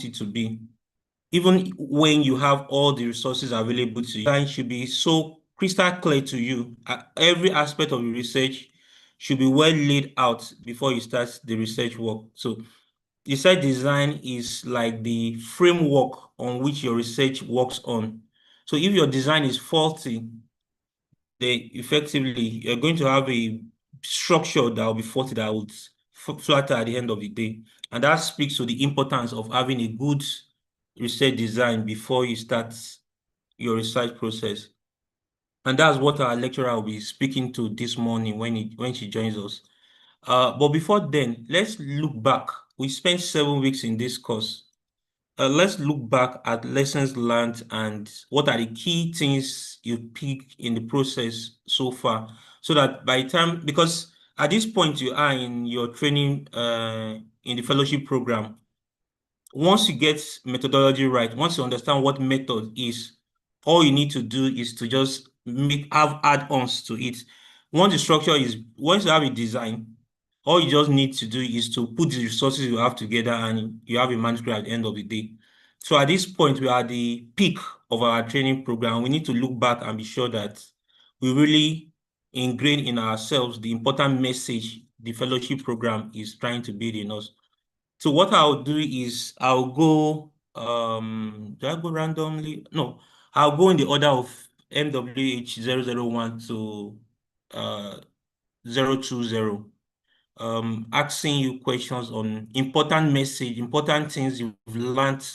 want it to be. Even when you have all the resources available to you, it should be so crystal clear to you. Every aspect of the research should be well laid out before you start the research work. So research design is like the framework on which your research works on. So if your design is faulty, then effectively you're going to have a structure that will be faulty, that would flatter at the end of the day. And that speaks to the importance of having a good research design before you start your research process. And that's what our lecturer will be speaking to this morning when she joins us. But before then, let's look back. We spent 7 weeks in this course. Let's look back at lessons learned and what are the key things you picked in the process so far, so that by the time, because at this point you are in your training in the fellowship program, once you get methodology right, once you understand what method is, all you need to do is to just have add-ons to it. Once you have a design, all you just need to do is to put the resources you have together and you have a manuscript at the end of the day. So at this point, we are at the peak of our training program. We need to look back and be sure that we really ingrain in ourselves the important message the fellowship program is trying to build in us. So what I'll do is I'll go, do I go randomly? No, I'll go in the order of MWH 001 to 020, asking you questions on important message, important things you've learned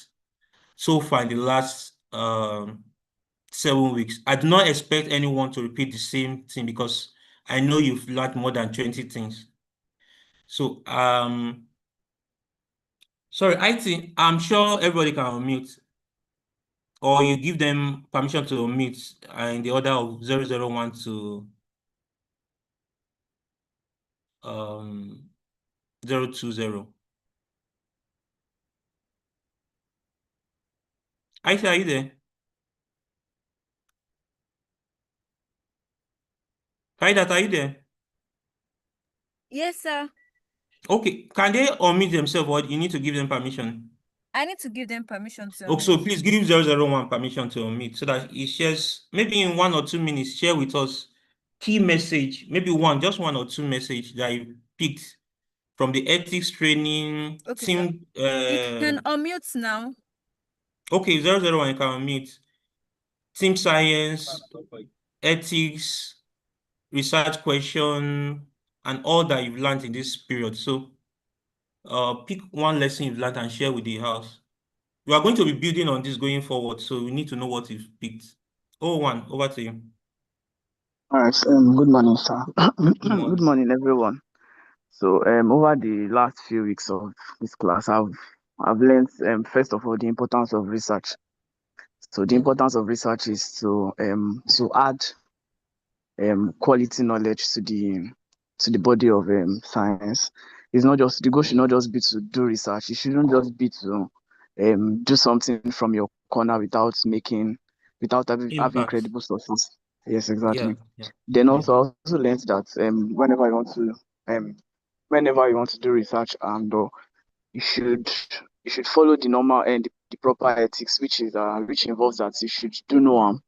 so far in the last 7 weeks. I do not expect anyone to repeat the same thing because I know you've learned more than 20 things. So sorry, I'm sure everybody can unmute, or you give them permission to unmute in the order of 001 to 020. Aisha, are you there? Kaidat, are you there? Yes, sir. Okay, can they unmute themselves, or you need to give them permission? I need to give them permission to Okay, so unmute. please give 001 permission to unmute so that he shares, maybe in 1 or 2 minutes, share with us key message, maybe just 1 or 2 message that you picked from the ethics training Okay, team. You can unmute now. Okay, 001, you can unmute. Team science, ethics, research question, and all that you've learned in this period. So pick one lesson you've learned and share with the house. We are going to be building on this going forward, so we need to know what you've picked. 01, over to you. All right. Good morning, sir. Good morning. Good morning, everyone. So, over the last few weeks of this class, I've learned first of all the importance of research. So, the importance of research is to add quality knowledge to the body of science. It's not just, the goal should not just be to do research. It shouldn't just be to do something from your corner without having credible sources. Yes, exactly. Yeah. Then also, I also learned that whenever you want to do research, and you should follow the normal and the proper ethics, which involves that you should do no harm.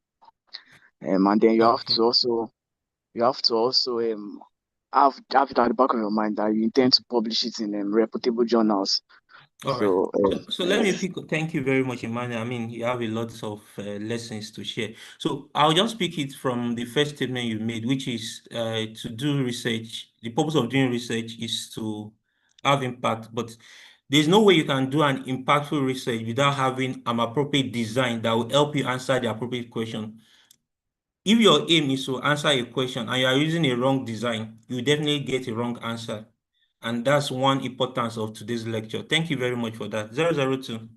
And then you have to also have it at the back of your mind that you intend to publish it in reputable journals. All So, right. So let me pick. Thank you very much, Emmanuel. I mean, you have a lot of lessons to share. So I'll just pick it from the first statement you made, which is to do research. The purpose of doing research is to have impact, but there's no way you can do an impactful research without having an appropriate design that will help you answer the appropriate question. If your aim is to answer a question and you are using a wrong design, you definitely get a wrong answer. And that's one importance of today's lecture. Thank you very much for that. 002.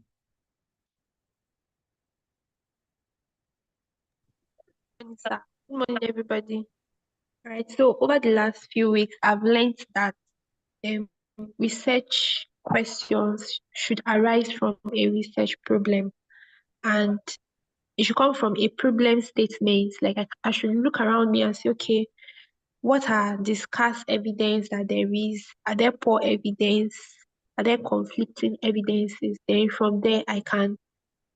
Good morning, everybody. All right, so over the last few weeks, I've learned that research questions should arise from a research problem, and it should come from a problem statement. Like I should look around me and say, okay, what are the scarce evidence that there is? Are there poor evidence? Are there conflicting evidences? Then from there, I can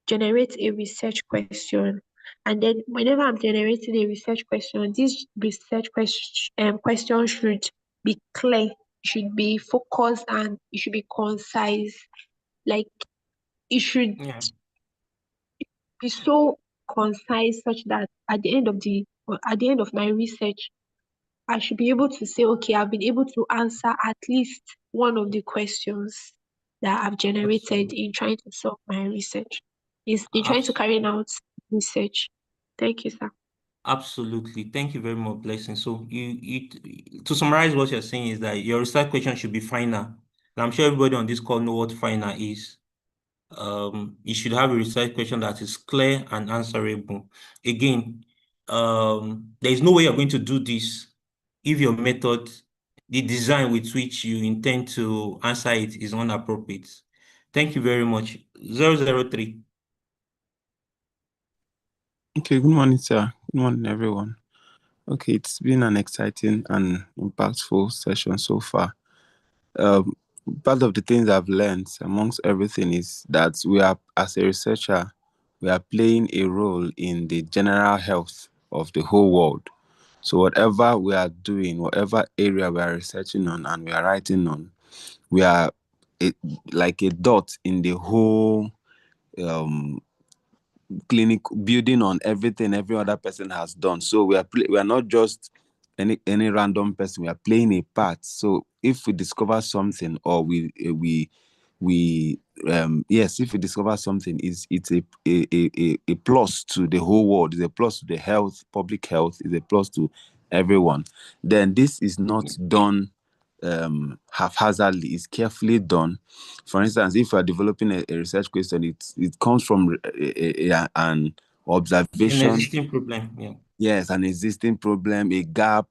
generate a research question. And then whenever I'm generating a research question, this research question should be clear, should be focused, and it should be concise. Like it should Yeah. be so concise such that at the end of my research, I should be able to say, okay, I've been able to answer at least one of the questions that I've generated Absolutely. in trying to solve my research, is in trying to Abs- carry out research. Thank you, sir. Absolutely. Thank you very much, Blessing. So to summarize what you're saying is that your research question should be final. And I'm sure everybody on this call know what final is. You should have a research question that is clear and answerable. Again, there is no way you're going to do this if your method, the design with which you intend to answer it is inappropriate. Thank you very much. 003. Okay, good morning, sir. Good morning, everyone. Okay, it's been an exciting and impactful session so far. Part of the things I've learned amongst everything is that we are, as a researcher, we are playing a role in the general health of the whole world. So whatever we are doing, whatever area we are researching on and we are writing on, we are like a dot in the whole clinic, building on everything every other person has done. So we are not just any random person. We are playing a part. So if we discover something, or if we discover something, it's a plus to the whole world. It's a plus to the health, public health. It's a plus to everyone. Then this is not done haphazardly. It's carefully done. For instance, if you are developing a research question, it comes from an observation. An existing problem, yeah. Yes, an existing problem, a gap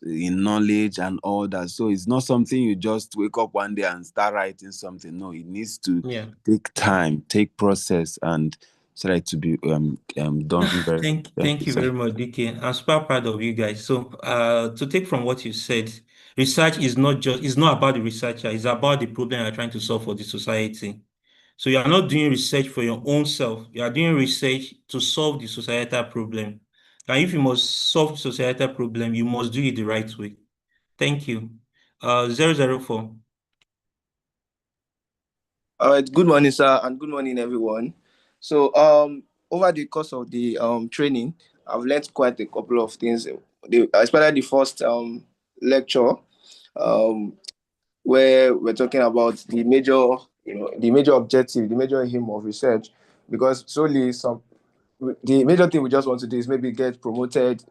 in knowledge and all that. So it's not something you just wake up one day and start writing something. No, it needs to take time, take process, and try to be done very. Thank you very much, DK. I'm super proud of you guys. So to take from what you said, research is not about the researcher, it's about the problem you're trying to solve for the society. So you are not doing research for your own self. You are doing research to solve the societal problem. And if you must solve the societal problem, you must do it the right way. Thank you. 004. All right, good morning, sir, and good morning, everyone. So, over the course of the training, I've learned quite a couple of things. Especially the first lecture, um, where we're talking about the major objective, the major aim of research, because solely the major thing we just want to do is maybe get promoted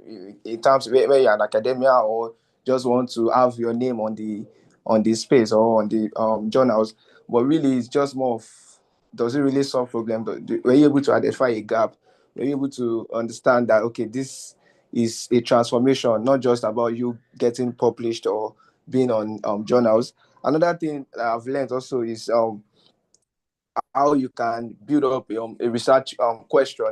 in terms where you're an academia, or just want to have your name on the space or on the journals. But really, it's just more of, does it really solve problem? Were you able to identify a gap? Were you able to understand that, okay, this is a transformation, not just about you getting published or being on journals. Another thing that I've learned also is how you can build up a research question,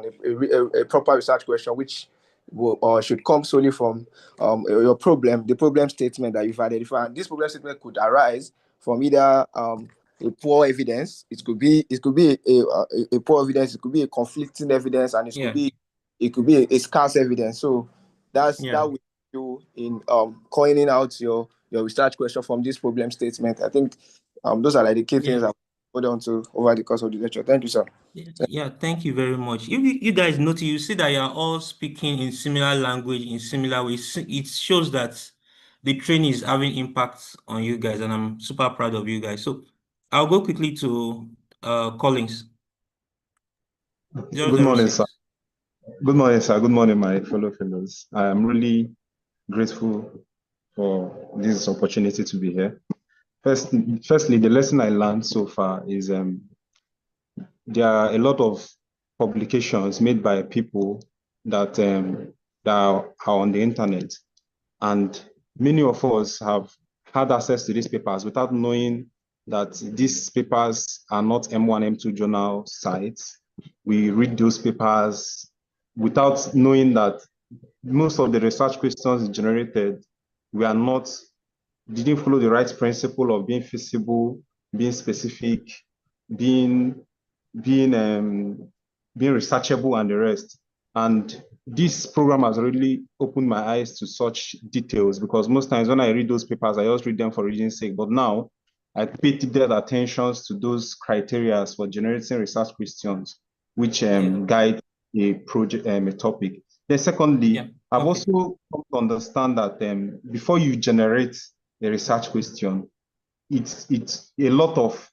a proper research question, which will or should come solely from your problem, the problem statement that you've identified. And this problem statement could arise from either a poor evidence, it could be a poor evidence, it could be a conflicting evidence, and it could be a scarce evidence. So that will you in coining out your research question from this problem statement. I think those are like the key things hold on to over the course of the lecture. Thank you, sir. Yeah, thank you very much. If you guys notice, you see that you are all speaking in similar language, in similar ways. It shows that the training is having impact on you guys, and I'm super proud of you guys. So I'll go quickly to Collins. Good morning, sir. Good morning, sir. Good morning, my fellow fellows. I am really grateful for this opportunity to be here. Firstly, the lesson I learned so far is there are a lot of publications made by people that are on the internet, and many of us have had access to these papers without knowing that these papers are not M1, M2 journal sites. We read those papers without knowing that most of the research questions generated didn't follow the right principle of being feasible, being specific, being researchable, and the rest. And this program has really opened my eyes to such details, because most times when I read those papers, I just read them for reading's sake. But now I pay detailed attention to those criteria for generating research questions, which guide a project, a topic. Then secondly, I've also come to understand that before you generate a research question, it's a lot of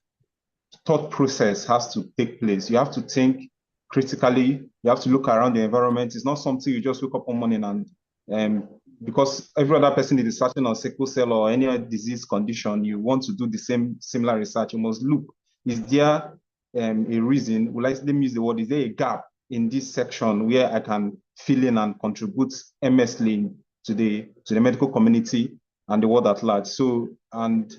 thought process has to take place. You have to think critically. You have to look around the environment. It's not something you just wake up one morning and because every other person is researching on sickle cell or any disease condition, you want to do the similar research. You must look. Is there a reason? Let me use the word. Is there a gap in this section where I can fill in and contribute immensely to the medical community and the world at large? So, and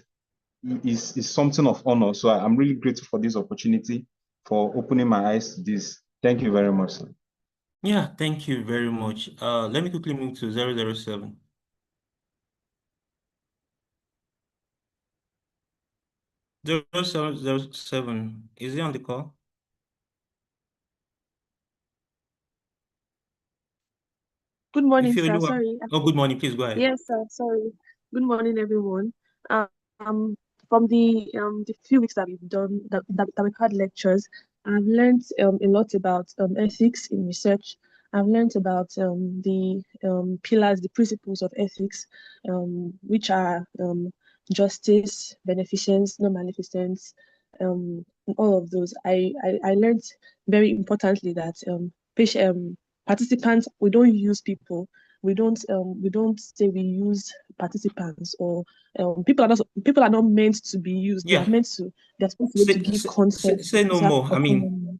is something of honor. So I'm really grateful for this opportunity, for opening my eyes to this. Thank you very much, sir. Yeah, thank you very much. Let me quickly move to 007. Is he on the call? Good morning, If sir. you Sorry. Oh, good morning. Please go ahead. Yes, sir. Sorry. Good morning, everyone. From the few weeks that we've done that we've had lectures, I've learned a lot about ethics in research. I've learned about the pillars, the principles of ethics, which are justice, beneficence, non-maleficence, all of those. I learned very importantly that participants, we don't use people. We don't say we use participants, or people are not meant to be used. They are meant to. They're supposed to be able to give consent. Say no more. I mean,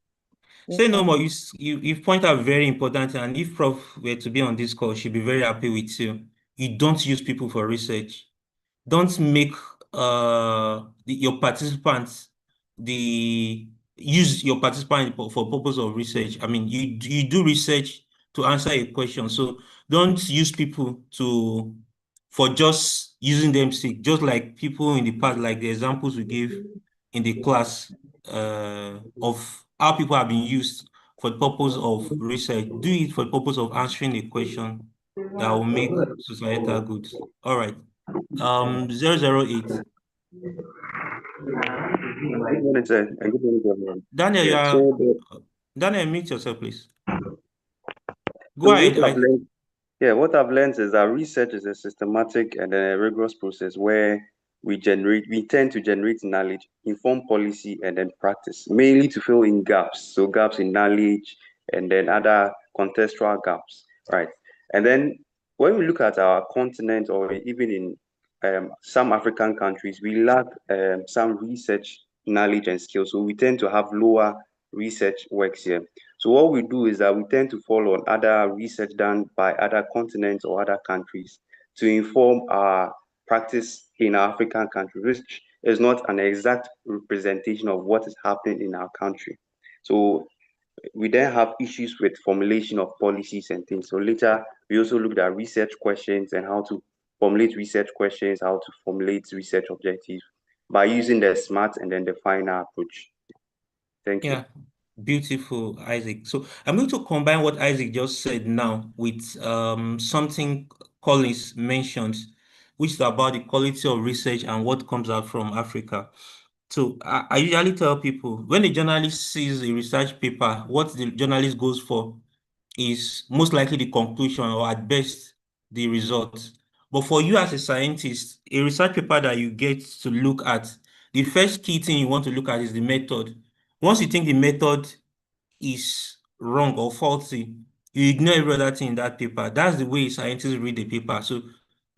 say no more. You point out very important, and if Prof were to be on this call, she'd be very happy with you. You don't use people for research. Don't make your participants use your participant for purpose of research. I mean, you do research to answer a question, so don't use people for just using them sake. Just like people in the past, like the examples we gave in the class of how people have been used for the purpose of research. Do it for the purpose of answering a question that will make societal good. All right. 008. Good morning, sir, and good morning, everyone. Daniel, Yeah, Daniel, mute yourself, please. So Go ahead. what I've learned is that research is a systematic and a rigorous process where we tend to generate knowledge, inform policy, and then practice, mainly to fill in gaps. So gaps in knowledge and then other contextual gaps, right? And then when we look at our continent, or even in some African countries, we lack some research knowledge and skills. So we tend to have lower research works here. So what we do is that we tend to follow on other research done by other continents or other countries to inform our practice in our African country, which is not an exact representation of what is happening in our country. So we then have issues with formulation of policies and things. So later, we also looked at research questions and how to formulate research questions, how to formulate research objectives by using the SMART and then the FINER approach. Thank you. Yeah, beautiful, Isaac. So I'm going to combine what Isaac just said now with something Collins mentioned, which is about the quality of research and what comes out from Africa. So I usually tell people, when a journalist sees a research paper, what the journalist goes for is most likely the conclusion, or at best the result. But for you as a scientist, a research paper that you get to look at, the first key thing you want to look at is the method. Once you think the method is wrong or faulty, you ignore every other thing in that paper. That's the way scientists read the paper. So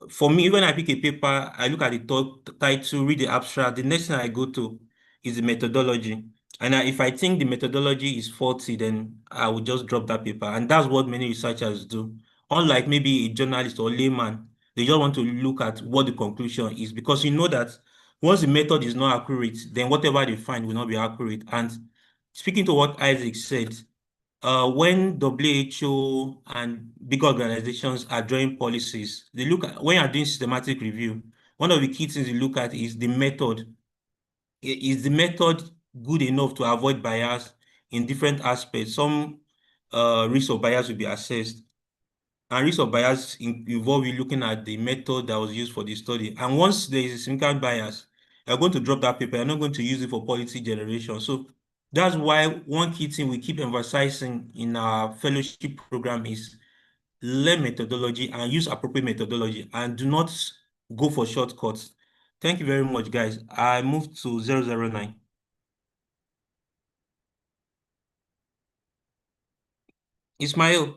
for me, when I pick a paper, I look at the title, read the abstract. The next thing I go to is the methodology. And if I think the methodology is faulty, then I will just drop that paper. And that's what many researchers do. Unlike maybe a journalist or layman, they just want to look at what the conclusion is, because you know that once the method is not accurate, then whatever they find will not be accurate. And speaking to what Isaac said, when WHO and big organizations are drawing policies, they look at, when you're doing systematic review, one of the key things you look at is the method. is the method good enough to avoid bias in different aspects? Some risk of bias will be assessed, and risk of bias involve you looking at the method that was used for the study. And once there is a significant bias, you're going to drop that paper. You're not going to use it for policy generation. So that's why one key thing we keep emphasizing in our fellowship program is learn methodology and use appropriate methodology, and do not go for shortcuts. Thank you very much, guys. I move to 009. Ismail.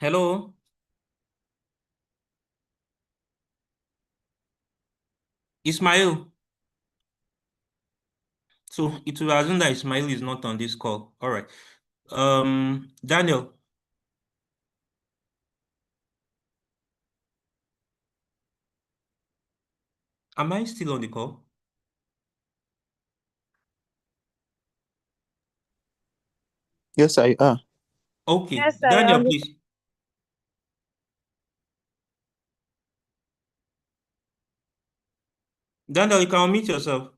Hello. Ismail. So it will assume that Ismail is not on this call. All right. Daniel. Am I still on the call? Yes, I are. Okay. Yes, I Daniel, am. please. Daniel, you can unmute yourself.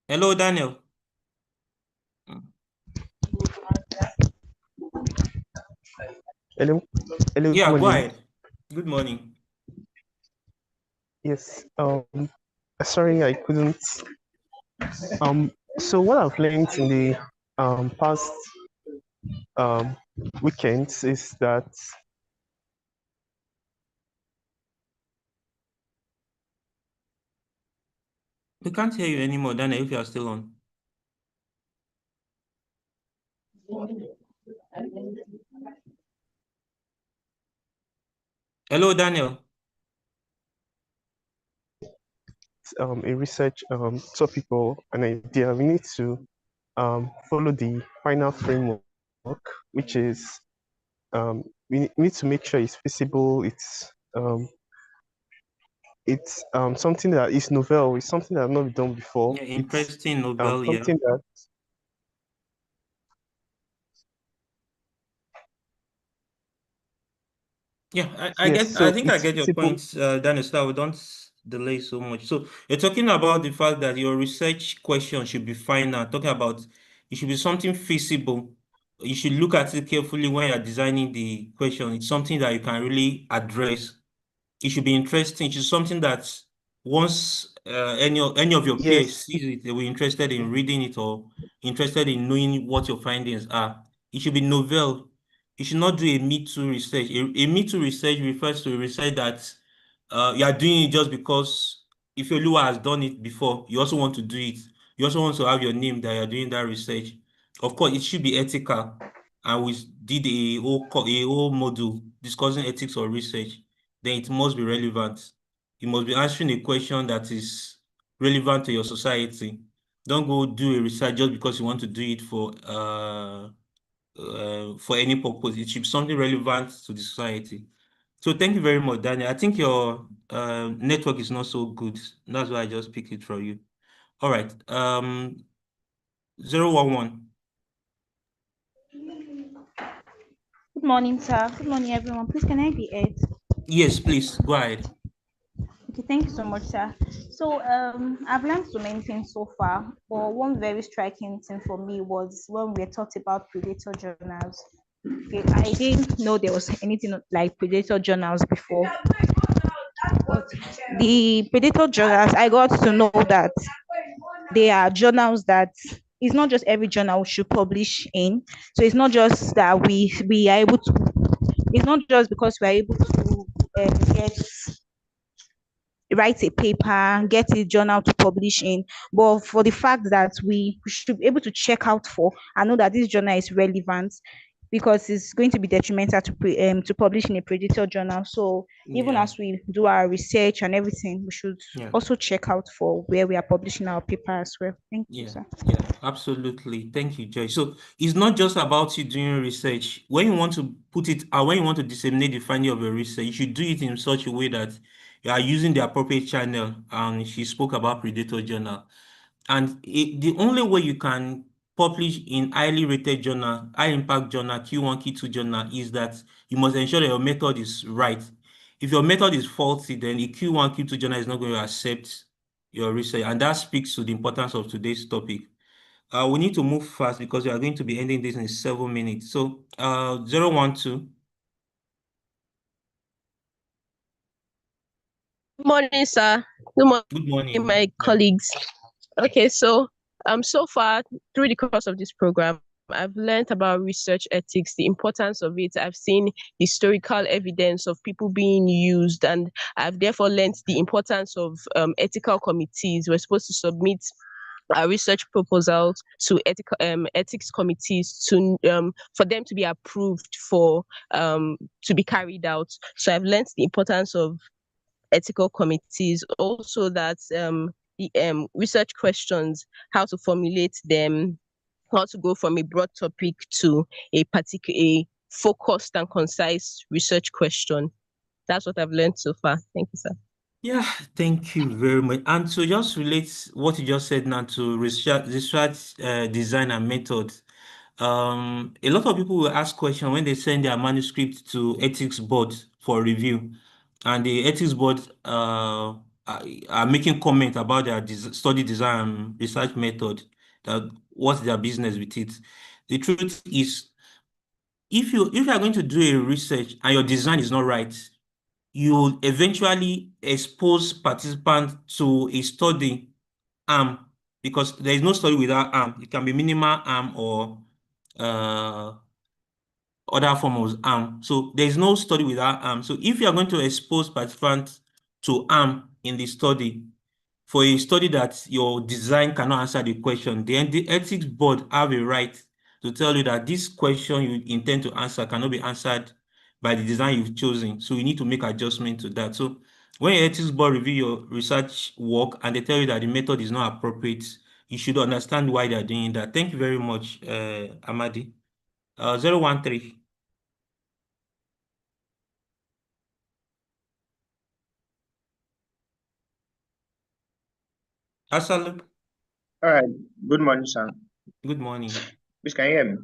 Hello, Daniel. Hello. Hello. Yeah, Good go morning. ahead. Good morning. Yes. Sorry, I couldn't. So what I've learned in the past weekends is that We can't hear you anymore, Daniel, if you are still on. Hello, Daniel. a research topic or an idea, we need to follow the final framework, which is we need to make sure it's feasible. It's something that is novel. It's something that has not been done before. Yeah, It's interesting novel, yeah. something that Yeah, yes. I So think I it's get your feasible. point, Daniel. So we don't delay so much. So you're talking about the fact that your research question should be final. Talking about it should be something feasible. You should look at it carefully when you're designing the question. It's something that you can really address. It should be interesting. It should be something that once any of your peers Yes. sees it, they will be interested in reading it or interested in knowing what your findings are. It should be novel. You should not do a Me Too research. A Me Too research refers to a research that you are doing it just because if your Lua has done it before, you also want to do it. You also want to have your name that you're doing that research. Of course, it should be ethical. And we did a whole module discussing ethics of research. Then it must be relevant. You must be answering a question that is relevant to your society. Don't go do a research just because you want to do it for any purpose. It should be something relevant to the society. So thank you very much, Daniel. I think your network is not so good. That's why I just picked it from you. All right. 011. Good morning, sir. Good morning, everyone. Please, can I be heard? Yes, please go ahead. Okay, thank you so much, sir. So, I've learned so many things so far, but one very striking thing for me was when we talked about predator journals. Okay, I didn't know there was anything like predator journals before. But the predator journals, I got to know that they are journals that it's not just every journal we should publish in. So it's not just that we are able to. It's not just because we are able to get write a paper, get a journal to publish in, but for the fact that we should be able to check out for and know that this journal is relevant because it's going to be detrimental to publish in a predator journal. So even Yeah. as we do our research and everything, we should Yeah. also check out for where we are publishing our paper as well. Thank you, Yeah, sir. yeah, absolutely. Thank you, Joy. So it's not just about you doing research. When you want to put it out, when you want to disseminate the finding of your research, you should do it in such a way that you are using the appropriate channel. And she spoke about Predator Journal. And the only way you can publish in highly rated journal, high impact journal, Q1, Q2 journal, is that you must ensure that your method is right. If your method is faulty, then the Q1, Q2 journal is not going to accept your research. And that speaks to the importance of today's topic. We need to move fast because we are going to be ending this in 7 minutes. So 012. Good morning, sir. Good morning, Good morning. my colleagues. Okay, so so far through the course of this program, I've learned about research ethics, the importance of it. I've seen historical evidence of people being used, and I've therefore learned the importance of ethical committees. We're supposed to submit our research proposals to ethics committees to for them to be approved for to be carried out. So I've learned the importance of ethical committees, also that the research questions, how to formulate them, how to go from a broad topic to a particular focused and concise research question. That's what I've learned so far. Thank you, sir. Yeah, thank you very much. And to just relate what you just said now to research design and method, a lot of people will ask questions when they send their manuscript to ethics board for review, and the ethics board are making comment about their study design and research method, that what's their business with it. The truth is, if you are going to do a research and your design is not right, you will eventually expose participants to a study arm, because there is no study without arm. It can be minimal arm or other form of arm. So there is no study without arm. So if you are going to expose participants to arm in the study, for a study that your design cannot answer the question, then the ethics board have a right to tell you that this question you intend to answer cannot be answered by the design you've chosen. So you need to make adjustment to that. So when your ethics board review your research work and they tell you that the method is not appropriate, you should understand why they're doing that. Thank you very much, Amadi. 013. Asalu. All right. Good morning, sir. Good morning. Please, can you hear me?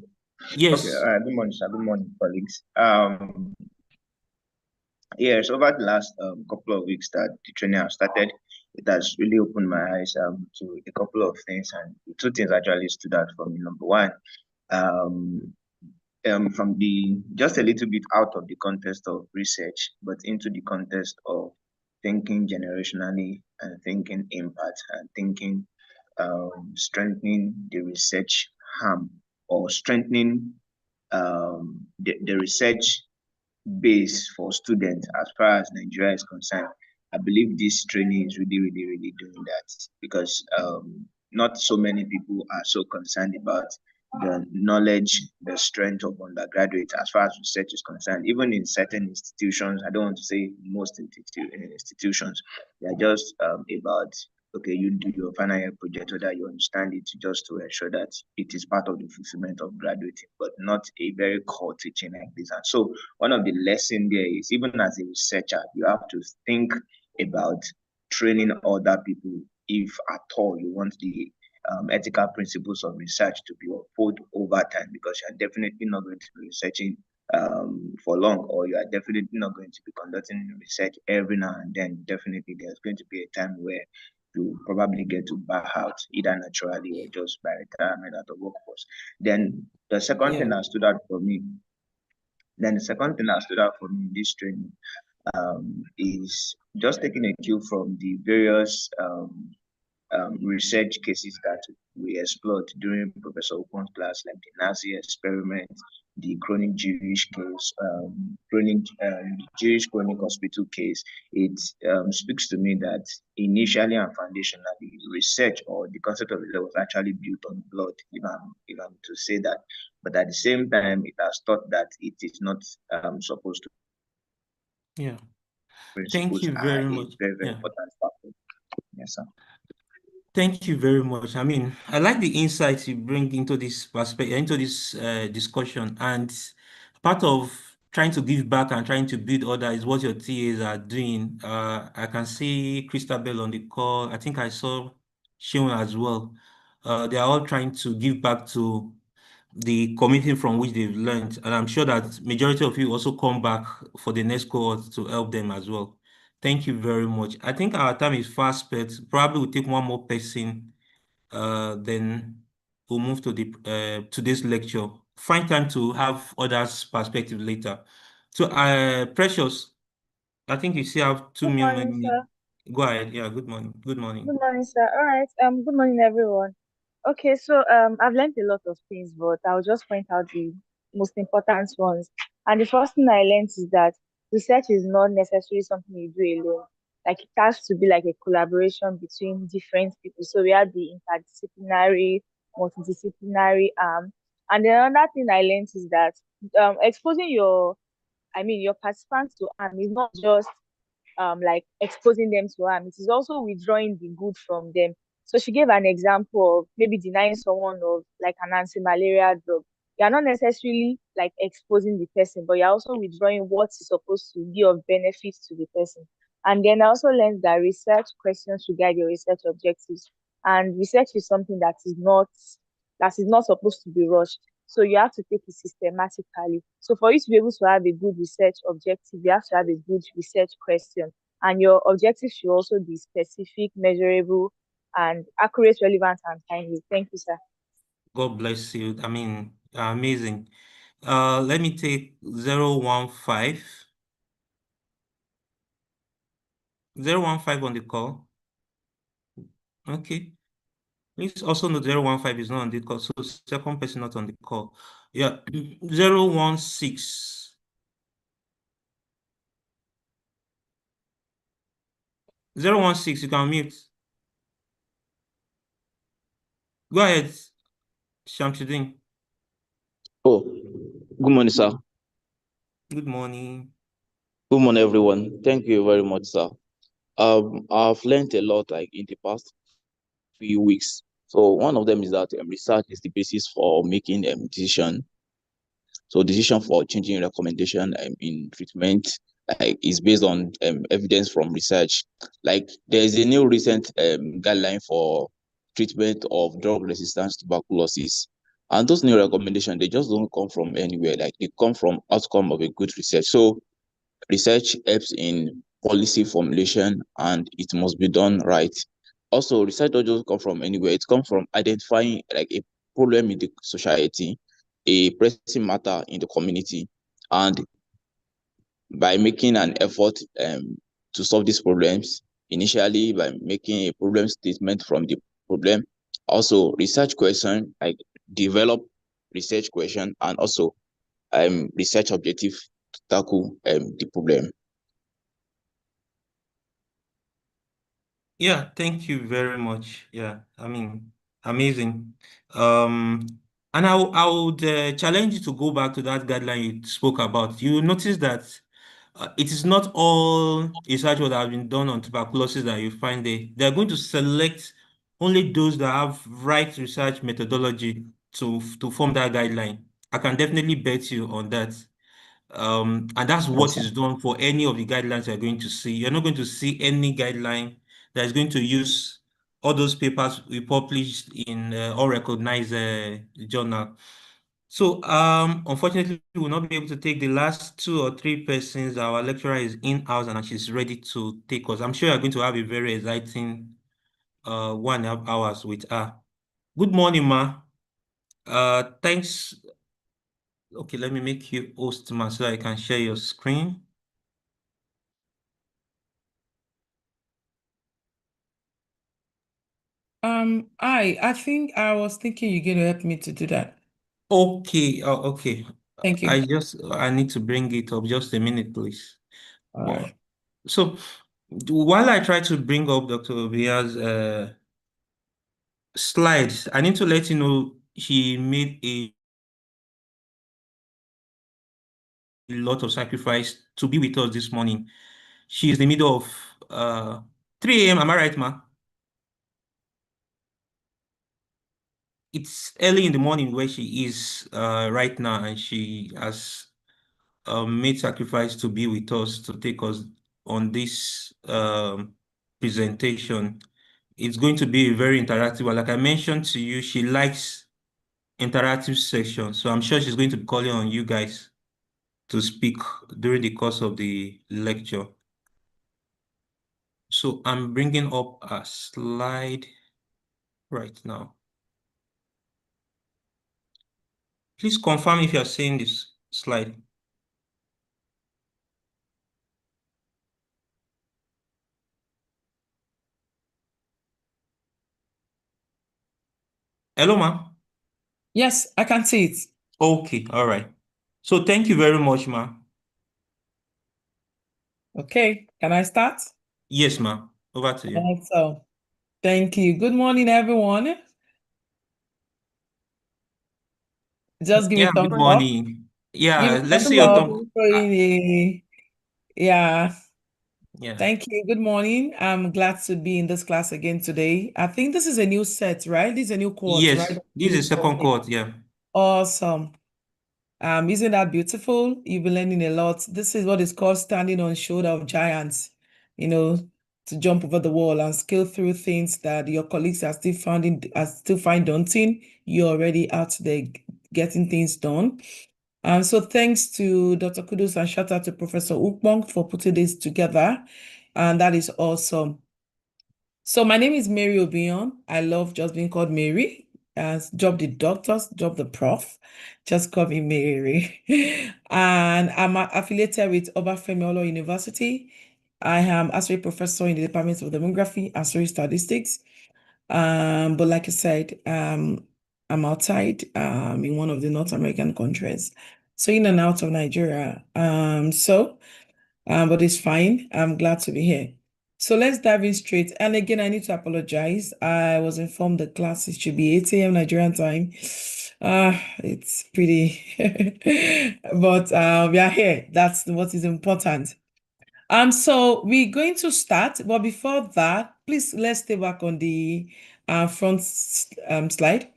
Yes. Okay. All right. Good morning, sir. Good morning, colleagues. Yes, over the last couple of weeks that the training has started, it has really opened my eyes to a couple of things, and two things actually stood out for me. Number one, from the just a little bit out of the context of research, but into the context of thinking generationally and thinking impact and thinking strengthening the research arm, or strengthening the research base for students as far as Nigeria is concerned. I believe this training is really, really, really doing that, because not so many people are so concerned about the knowledge, the strength of undergraduates as far as research is concerned. Even in certain institutions, I don't want to say most institutions, they are just about, okay, you do your final year project, whether you understand it, just to ensure that it is part of the fulfillment of graduating, but not a very core teaching like this. And so one of the lessons there is, even as a researcher, you have to think about training other people if at all you want the ethical principles of research to be upheld over time, because you are definitely not going to be researching for long, or you are definitely not going to be conducting research every now and then. Definitely there's going to be a time where you probably get to burn out, either naturally or just by retirement out of workforce. Then the second thing that stood out for me in this training is just taking a cue from the various research cases that we explored during Professor Okun's class, like the Nazi experiment, the chronic Jewish case, Jewish chronic hospital case. It speaks to me that initially and foundationally, research, or the concept of research, was actually built on blood, if I'm to say that. But at the same time, it has taught that it is not supposed to. Yeah. Principles Thank you are very a much. very, very important factor. Yes, sir. Thank you very much. I mean, I like the insights you bring into this perspective, into this discussion, and part of trying to give back and trying to build order is what your TAs are doing. I can see Christabel on the call. I think I saw Sean as well. They are all trying to give back to the community from which they've learned. And I'm sure that majority of you also come back for the next cohort to help them as well. Thank you very much. I think our time is fast spent. Probably we'll take one more person, then we'll move to the today's lecture. Find time to have others' perspective later. So, Precious, I think you still have two Good morning, minutes. sir. Go ahead. Yeah, good morning. Good morning. Good morning, sir. All right. Good morning, everyone. Okay, so I've learned a lot of things, but I'll just point out the most important ones. And the first thing I learned is that research is not necessarily something you do alone. Like it has to be like a collaboration between different people. So we have the interdisciplinary, multidisciplinary arm. And then another thing I learned is that exposing your participants to arm is not just like exposing them to harm. It is also withdrawing the good from them. So she gave an example of maybe denying someone of like an anti-malaria drug. You're not necessarily like exposing the person, but you're also withdrawing what is supposed to be of benefit to the person. And then I also learned that research questions should guide your research objectives. And research is something that is not supposed to be rushed. So you have to take it systematically. So for you to be able to have a good research objective, you have to have a good research question. And your objective should also be specific, measurable, and accurate, relevant, and timely. Thank you, sir. God bless you. I mean, amazing. Let me take 015. 015 on the call. Okay. Please also note 015 is not on the call, so second person not on the call. Yeah, 016. 016, you can mute. Go ahead, Shamsuddin. Oh, good morning, sir. Good morning. Good morning, everyone. Thank you very much, sir. I've learned a lot like in the past few weeks. So one of them is that research is the basis for making a decision. So decision for changing recommendation in treatment is based on evidence from research. Like there is a new recent guideline for treatment of drug-resistant tuberculosis. And those new recommendations, they just don't come from anywhere. Like they come from outcome of a good research. So research helps in policy formulation and it must be done right. Also, research doesn't just come from anywhere. It comes from identifying like a problem in the society, a pressing matter in the community, and by making an effort to solve these problems, initially by making a problem statement from the problem. Also, research question, like develop research question and also research objective to tackle the problem. Yeah, thank you very much. Yeah, I mean, amazing. Um, and I would challenge you to go back to that guideline you spoke about. You notice that it is not all research that has been done on tuberculosis that you find there. They're going to select only those that have right research methodology to form that guideline. I can definitely bet you on that. And that's what is done for any of the guidelines you're going to see. You're not going to see any guideline that is going to use all those papers we published in or recognized journal. So, unfortunately, we will not be able to take the last two or three persons. Our lecturer is in-house and she's ready to take us. I'm sure you're going to have a very exciting 1.5 hours with her. Good morning, ma. Thanks. Okay, let me make you host, ma, so I can share your screen. I think I was thinking you're going to help me to do that. Okay, okay. Thank you. I need to bring it up. Just a minute, please. All right. So while I try to bring up Dr. Obia's slides, I need to let you know he made a lot of sacrifice to be with us this morning. She is in the middle of 3 a.m. Am I right, ma? It's early in the morning where she is right now, and she has made sacrifice to be with us, to take us on this presentation. it's going to be very interactive. Like I mentioned to you, she likes interactive sections. So I'm sure she's going to be calling on you guys to speak during the course of the lecture. So I'm bringing up a slide right now. Please confirm if you're seeing this slide. Hello, ma. Yes, I can see it. Okay, all right. So thank you very much, ma. Okay, can I start? Yes, ma. Over to you. Also, thank you. Good morning, everyone. Just give me Yeah, thumbs good up. morning. Give Yeah, me let's thumbs see your up. thumb. Yeah. Yeah. Thank you. Good morning. I'm glad to be in this class again today. I think this is a new set, right? This is a new cohort, Yes, right? this is second court, yeah. Awesome. Isn't that beautiful? You've been learning a lot. This is what is called standing on shoulder of giants, you know, to jump over the wall and scale through things that your colleagues are still find daunting. You're already out there getting things done. So thanks to Dr. Kudus and shout out to Professor Ukbong for putting this together. And that is awesome. So my name is Mary Obion. I love just being called Mary. Job the doctors, job the prof. Just call me Mary. And I'm affiliated with Obafemi Awolowo University. I am associate professor in the Department of Demography and Social Statistics. But like I said, I'm outside in one of the North American countries. So in and out of Nigeria. But it's fine. I'm glad to be here. So let's dive in straight. And again, I need to apologize. I was informed the class it should be 8 a.m. Nigerian time. It's pretty, but we are here. That's what is important. So we're going to start, but before that, please let's stay back on the front slide.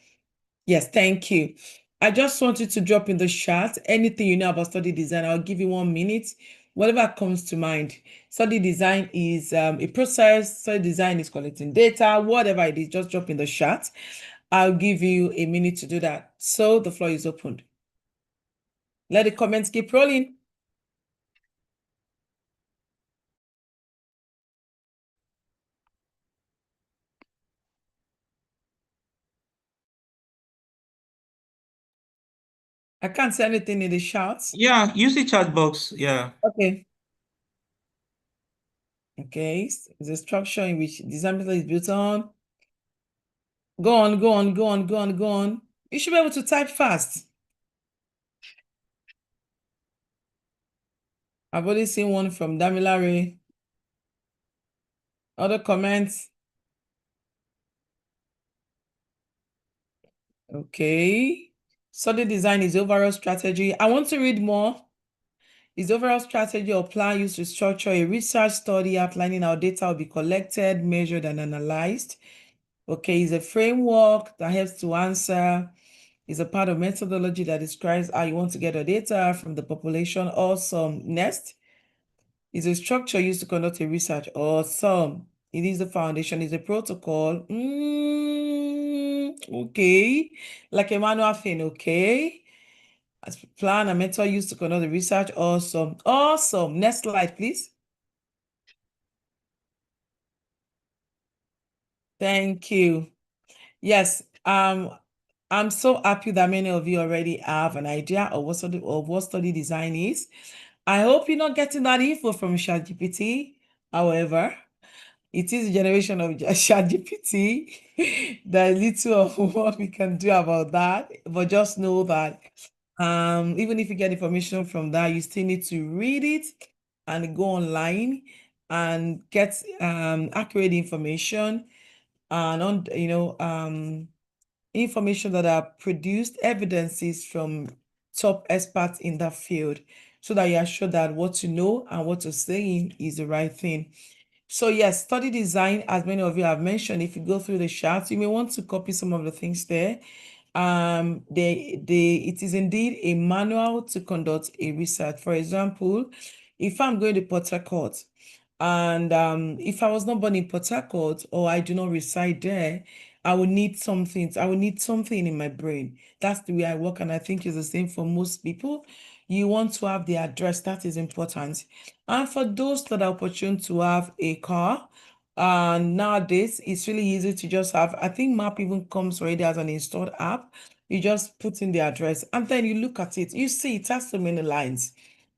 Yes, thank you. I just want you to drop in the chat anything you know about study design. I'll give you 1 minute, whatever comes to mind. Study design is a process. Study design is collecting data, whatever it is, just drop in the chat. I'll give you a minute to do that. So the floor is opened. Let the comments keep rolling. I can't see anything in the chat. Yeah, use the chat box. Yeah. Okay. Okay. The structure in which design method is built on. Go on, go on, go on, go on, go on. You should be able to type fast. I've already seen one from Damilare. Other comments? Okay. Study design is overall strategy. I want to read more. Is overall strategy or plan used to structure a research study outlining how data will be collected, measured, and analyzed. Okay, is a framework that helps to answer. Is a part of methodology that describes how you want to get the data from the population. Awesome. Next is a structure used to conduct a research. Awesome. It is the foundation, is a protocol. Okay. Like a manual thing, okay. As plan and method used to conduct the research. Awesome. Awesome. Next slide, please. Thank you. Yes. I'm so happy that many of you already have an idea of what study design is. I hope you're not getting that info from ChatGPT. However, it is a generation of ChatGPT. There's little of what we can do about that. But just know that even if you get information from that, you still need to read it and go online and get accurate information and information that are produced, evidences from top experts in that field, so that you are sure that what you know and what you're saying is the right thing. So yes, study design, as many of you have mentioned, if you go through the charts, you may want to copy some of the things there. It is indeed a manual to conduct a research. For example, if I'm going to Port Harcourt And if I was not born in Port Harcourt or I do not reside there, I would need something. I would need something in my brain. That's the way I work, and I think it's the same for most people. You want to have the address, that is important. And for those that are opportune to have a car, nowadays it's really easy to just have, I think Map even comes already as an installed app. You just put in the address and then you look at it. You see it has so many lines.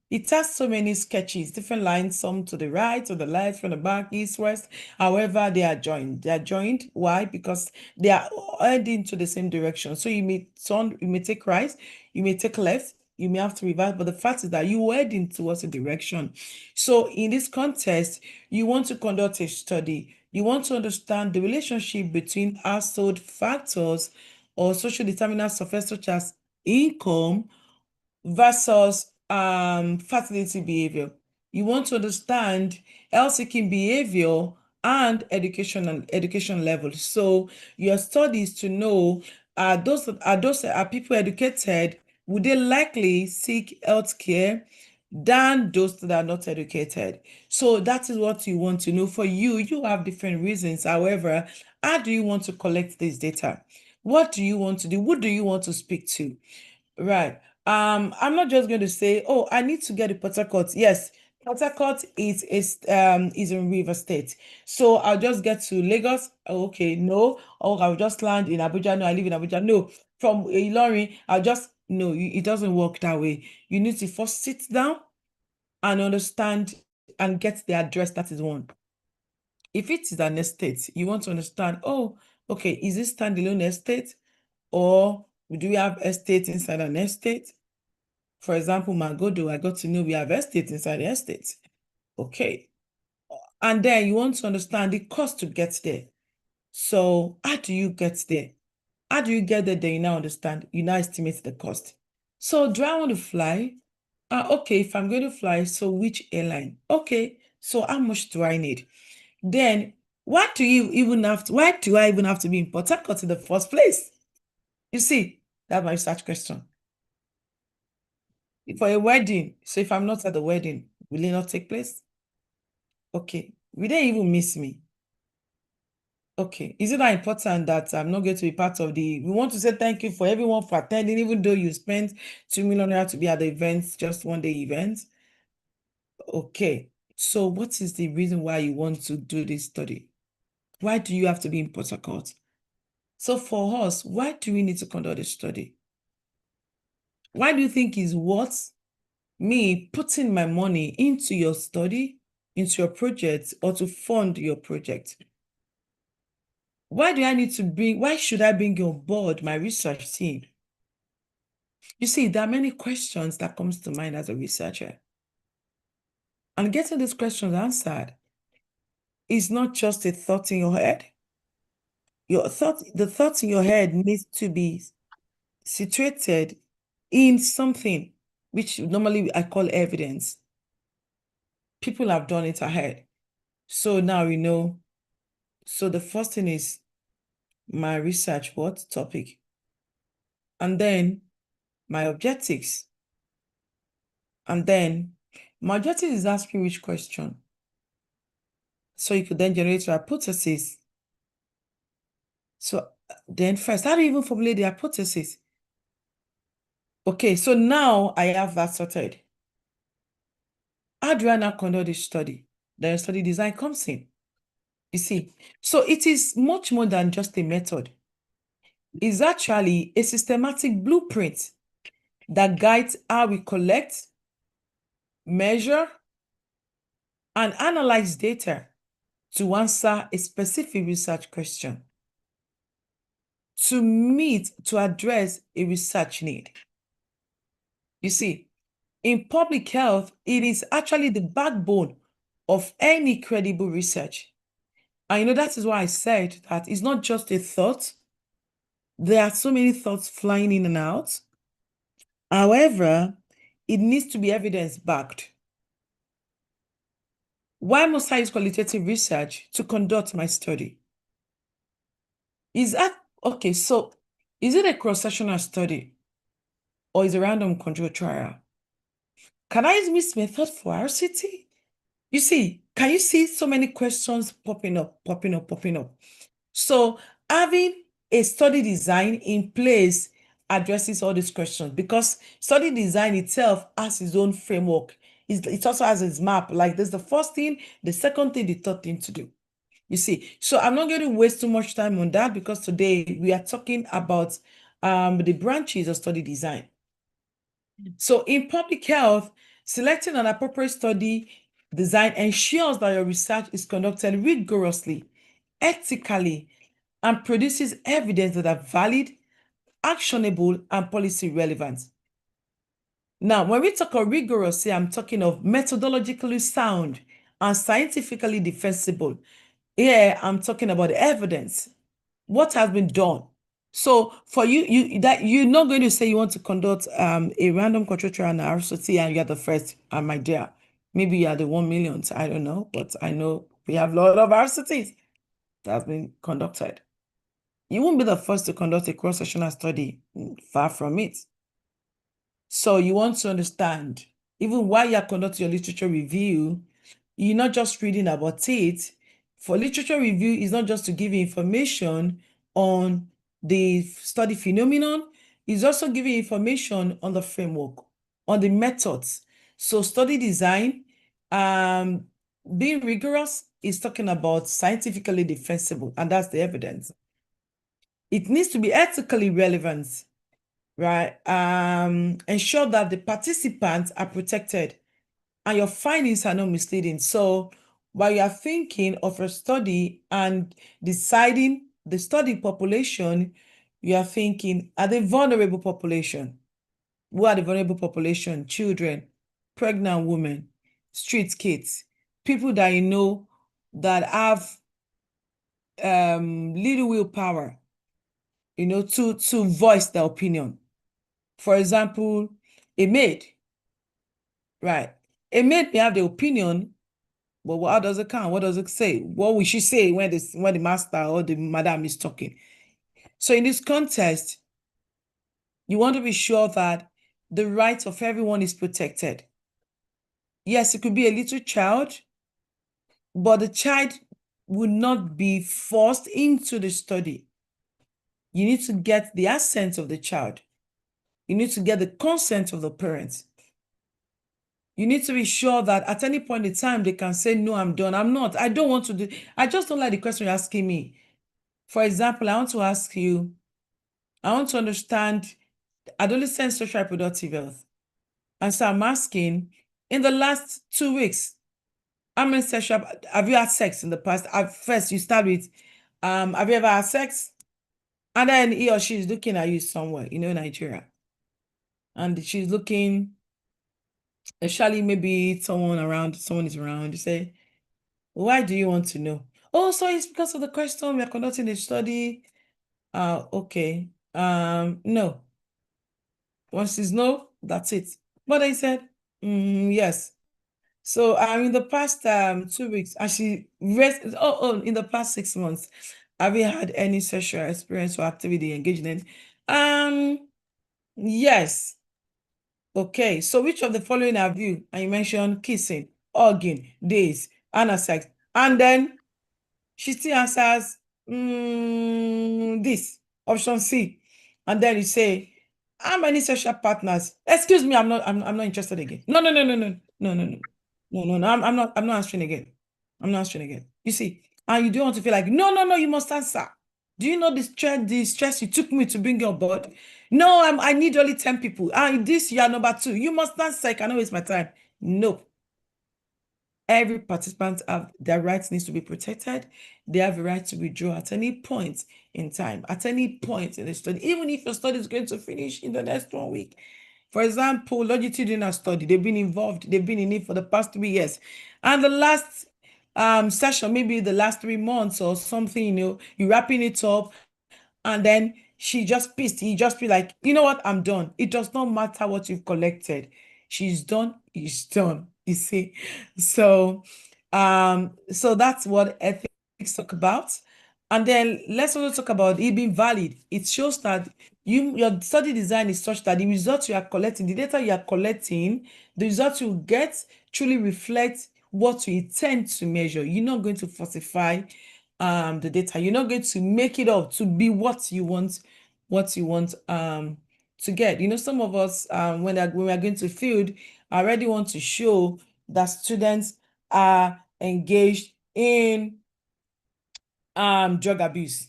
It has so many sketches, different lines, some to the right, to the left, from the back, east, west. However, they are joined. They are joined. Why? Because they are heading to the same direction. So you may take right, you may take left, you may have to reverse, but the fact is that you are heading towards a direction. So in this context, you want to conduct a study. You want to understand the relationship between household factors or social determinants of health, such as income, versus fertility behavior. You want to understand health-seeking behavior and education level. So your studies to know are people educated, would they likely seek healthcare than those that are not educated? So that is what you want to know. For you, you have different reasons. However, how do you want to collect this data? What do you want to do? Who do you want to speak to? Right. I'm not just going to say, oh, I need to get a Port Harcourt. Yes, Port Harcourt is in River State. So I'll just get to Lagos. Oh, okay, no. Oh, I'll just land in Abuja. No, I live in Abuja. No, from Ilorin, no, it doesn't work that way. You need to first sit down and understand and get the address. That is one. If it is an estate, you want to understand, oh, okay, is this standalone estate, or do we have estate inside an estate? For example, Magodo, I got to know we have estate inside the estate. Okay. And then you want to understand the cost to get there. So how do you get there? How do you get there? Then you now understand, you now estimate the cost. So do I want to fly? Okay, if I'm going to fly, so which airline? Okay, so how much do I need? Then why do I even have to be in Port Harcourt in the first place? You see, that's my research question. For a wedding, so if I'm not at the wedding, will it not take place? Okay, will they even miss me? Okay, is it that important that I'm not going to be part of we want to say thank you for everyone for attending, even though you spent 2 million naira to be at the event, just one day event? Okay, so what is the reason why you want to do this study? Why do you have to be in Port Harcourt? So for us, why do we need to conduct this study? Why do you think is worth me putting my money into your study, into your project, or to fund your project? Why should I bring on board my research team? You see, there are many questions that comes to mind as a researcher. And getting these questions answered is not just a thought in your head. The thought in your head needs to be situated in something, which normally I call evidence. People have done it ahead. So now we know. So the first thing is my research, what topic? And then my objectives. And then my objective is asking which question. So you could then generate your hypothesis. So then first, how do you even formulate the hypothesis? Okay, so now I have that sorted. How do I now conduct this study? Then study design comes in. You see, so it is much more than just a method. It's actually a systematic blueprint that guides how we collect, measure, and analyze data to answer a specific research question, to address a research need. You see, in public health, it is actually the backbone of any credible research. And that is why I said that it's not just a thought. There are so many thoughts flying in and out. However, it needs to be evidence-backed. Why must I use qualitative research to conduct my study? Okay, so is it a cross-sectional study or is it a random control trial? Can I use this method for RCT? You see, Can you see so many questions popping up? So having a study design in place addresses all these questions, because study design itself has its own framework. It also has its map. Like there's the first thing, the second thing, the third thing to do. You see, so I'm not going to waste too much time on that, because today we are talking about the branches of study design. So in public health, selecting an appropriate study design ensures that your research is conducted rigorously, ethically, and produces evidence that are valid, actionable, and policy relevant. Now, when we talk of rigorous, I'm talking of methodologically sound and scientifically defensible. Here, I'm talking about evidence, what has been done. So for you, you're not going to say you want to conduct a random control trial on RCT and you're the first, my dear. Maybe you are the 1 millionth, I don't know, but I know we have a lot of RCTs that have been conducted. You won't be the first to conduct a cross-sectional study, far from it. So you want to understand, even while you're conducting your literature review, you're not just reading about it. For literature review, it's not just to give you information on the study phenomenon, it's also giving information on the framework, on the methods. So study design, being rigorous is talking about scientifically defensible, and that's the evidence. It needs to be ethically relevant, right? Ensure that the participants are protected and your findings are not misleading. So while you are thinking of a study and deciding the study population, you are thinking, are they vulnerable population? Who are the vulnerable population? Children, pregnant women, street kids, people that you know that have little willpower, to voice their opinion. For example, a maid, right? A maid may have the opinion, but how does it count? What does it say? What will she say when the master or the madam is talking? So in this context, you want to be sure that the rights of everyone is protected. Yes, it could be a little child, but the child will not be forced into the study. You need to get the assent of the child. You need to get the consent of the parents. You need to be sure that at any point in time, they can say, no, I'm done. I'm not. I don't want to do. I just don't like the question you're asking me. For example, I want to ask you, I want to understand adolescent social reproductive health. And so I'm asking, in the last 2 weeks, how many sexual, have you had sex in the past? First, you start with, have you ever had sex? And then he or she is looking at you somewhere, Nigeria. And she's looking, especially maybe someone is around, you say, why do you want to know? Oh, so it's because of the question we are conducting a study. Okay. No. Once it's no, that's it. But I said, yes. So in the past 2 weeks, actually, in the past 6 months, have you had any sexual experience or activity engagement? Yes. Okay, so which of the following have you? And you mentioned kissing, hugging, days, anal sex, and then she still answers this, option C. And then you say, how many sexual partners? Excuse me, I'm not interested again. No. I'm not answering again. I'm not answering again. You see, and you don't want to feel like, no, you must answer. Do you know the stress you took me to bring you on board? No, I need only 10 people. This you are number 2. You must answer. I cannot waste my time. No. Every participant their rights needs to be protected. They have a right to withdraw at any point in time, at any point in the study, even if your study is going to finish in the next 1 week. For example, longitudinal study, they've been involved, they've been in it for the past 3 years. And the last session, maybe the last 3 months or something, you're wrapping it up, and then she just pissed. He just be like, you know what? I'm done. It does not matter what you've collected. She's done. He's done. You see. So that's what ethics talk about. And then let's also talk about it being valid. It shows that your study design is such that the results you are collecting, the data you are collecting, the results you get truly reflect what you intend to measure. You're not going to falsify the data. You're not going to make it up to be what you want to get. You know, some of us, when we are going to field, I already want to show that students are engaged in drug abuse.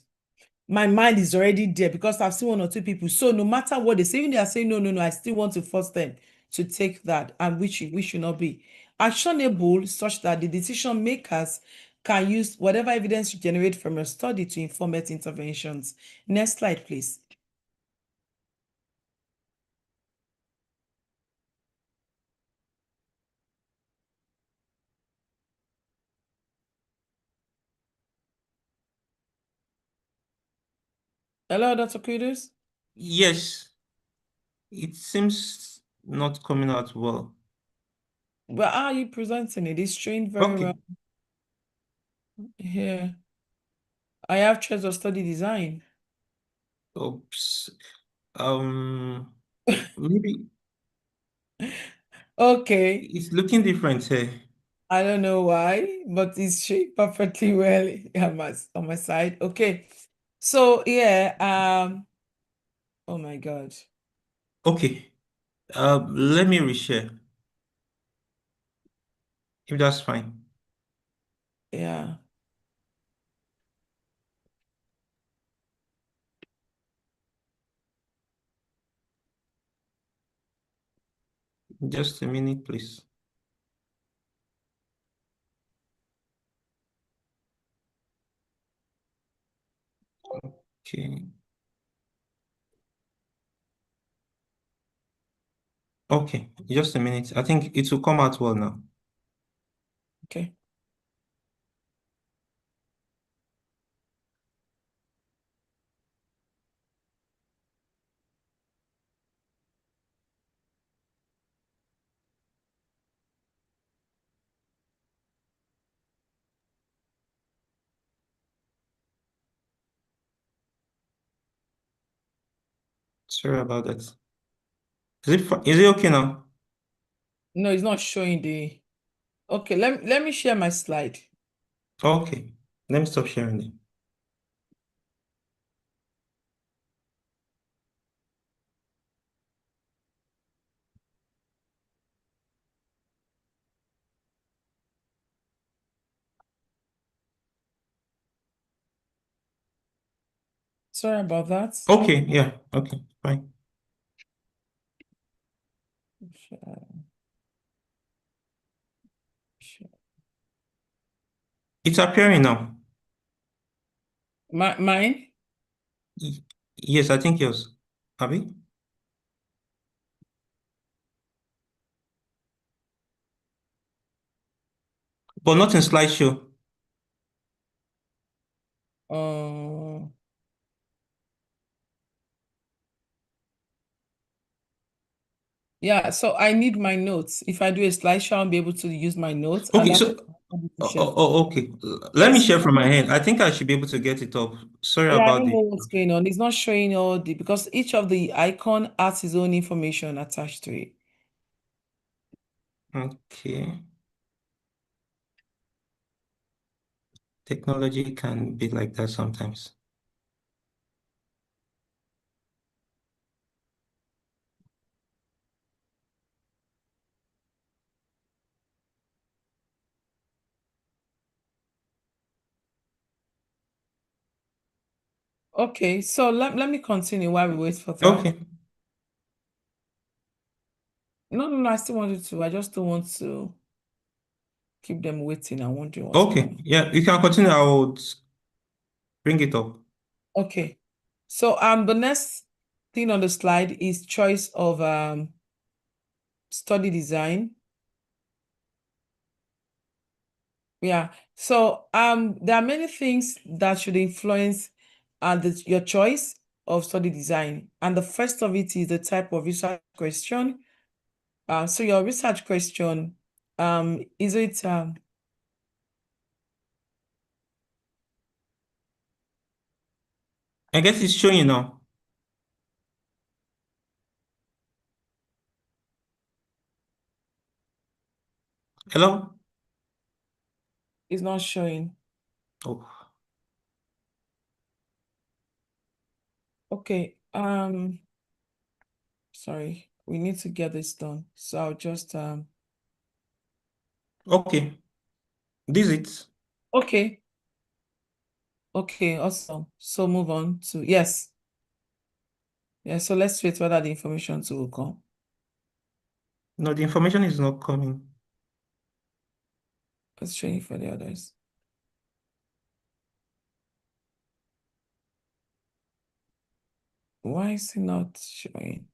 My mind is already there because I've seen one or two people. So no matter what they say, even they are saying no, I still want to force them to take that, and which should not be actionable, such that the decision makers can use whatever evidence you generate from your study to inform health interventions. Next slide, please. Hello, Dr. Kudus? Yes. It seems not coming out well. But how are you presenting it? It's showing very Okay. well. Here. I have choice of study design. Oops. Maybe Okay. it's looking different here. I don't know why, but it's shaped perfectly well on my side. Okay. So yeah, oh my God. Okay. Let me reshare. If that's fine. Yeah. Just a minute, please. Okay. Okay, just a minute. I think it will come out well now. Okay. Sorry about that. Is it okay now? No, it's not showing the. Okay, let me share my slide. Okay. Let me stop sharing it. Sorry about that. Okay, yeah, okay, fine. It's appearing now. Mine? Yes, I think yours. Abby? But not in slideshow. Yeah, so I need my notes. If I do a slideshow, I'll be able to use my notes. Okay, And so okay. Let me Yes. share from my hand. I think I should be able to get it up. Sorry Yeah, I about don't the. know what's going on. It's not showing all the, because each of the icon has its own information attached to it. Okay. Technology can be like that sometimes. Okay, so let me continue while we wait for that. Okay. No, I still wanted to. I just don't want to keep them waiting and wondering what's going Okay. on. Yeah, you can continue. I will bring it up. Okay. So the next thing on the slide is choice of study design. Yeah. So there are many things that should influence your choice of study design. And the first of it is the type of research question. So your research question, is it I guess it's showing now. Hello? It's not showing. Oh, Okay. Sorry. We need to get this done. So I'll just okay. This is it. okay. Okay, awesome. So move on to yes. Yeah, so let's wait whether the information will come. No, the information is not coming. Let's train for the others. Why is it not showing?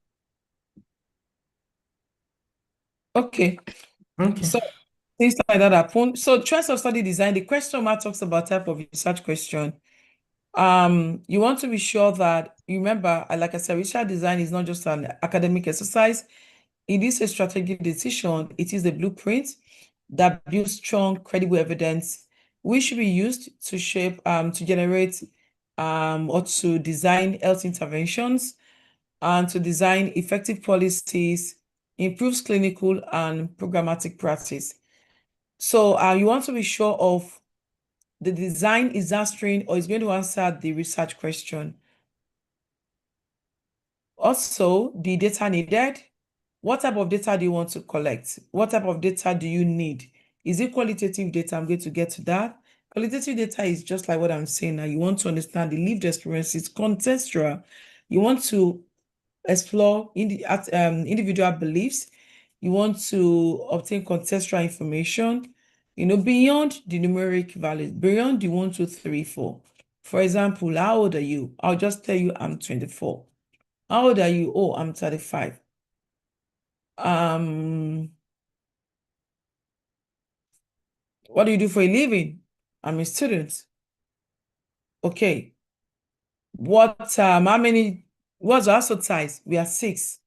Okay. Okay. So things like that happen. So choice of study design, the question mark talks about type of research question. You want to be sure that, remember, like I said, research design is not just an academic exercise. It is a strategic decision. It is a blueprint that builds strong, credible evidence, which should be used to shape, to generate, or to design health interventions and to design effective policies, improves clinical and programmatic practice. So you want to be sure of the design is answering or is going to answer the research question. Also, the data needed. What type of data do you want to collect? What type of data do you need? Is it qualitative data? I'm going to get to that. Qualitative data is just like what I'm saying now. You want to understand the lived experiences, contextual. You want to explore individual beliefs. You want to obtain contextual information, beyond the numeric values, beyond the 1, 2, 3, 4. For example, how old are you? I'll just tell you I'm 24. How old are you? Oh, I'm 35. What do you do for a living? I'm a student. Okay. What's the household size? We are 6.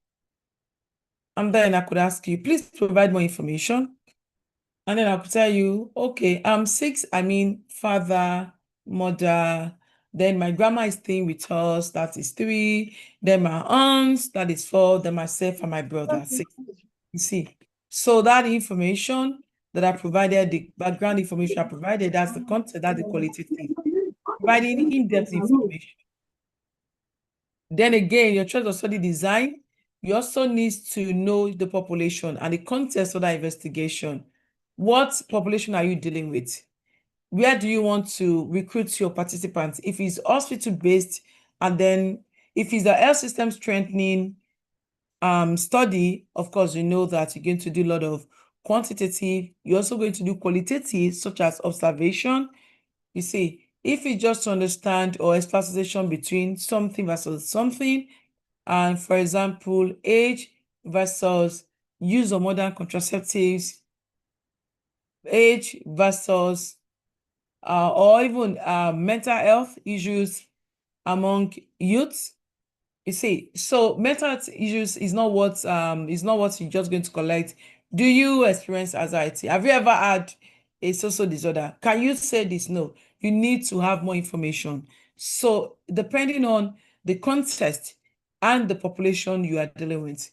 And then I could ask you, please provide more information. And then I could tell you, okay, I'm 6, I mean father, mother, then my grandma is staying with us, that is 3, then my aunts, that is 4, then myself and my brother, 6. You see, so that information that I provided, the background information I provided, that's the content, that's the qualitative, providing in-depth information. Then again, your choice of study design, you also need to know the population and the context of that investigation. What population are you dealing with? Where do you want to recruit your participants? If it's hospital-based, and then if it's a health system strengthening study, of course, you know that you're going to do a lot of quantitative. You're also going to do qualitative, such as observation. You see, if it's just to understand or explanation between something versus something, and for example, age versus use of modern contraceptives, age versus or even mental health issues among youths. You see, so mental health issues is not what you're just going to collect. Do you experience anxiety? Have you ever had a social disorder? Can you say this? No, you need to have more information. So depending on the context and the population you are dealing with.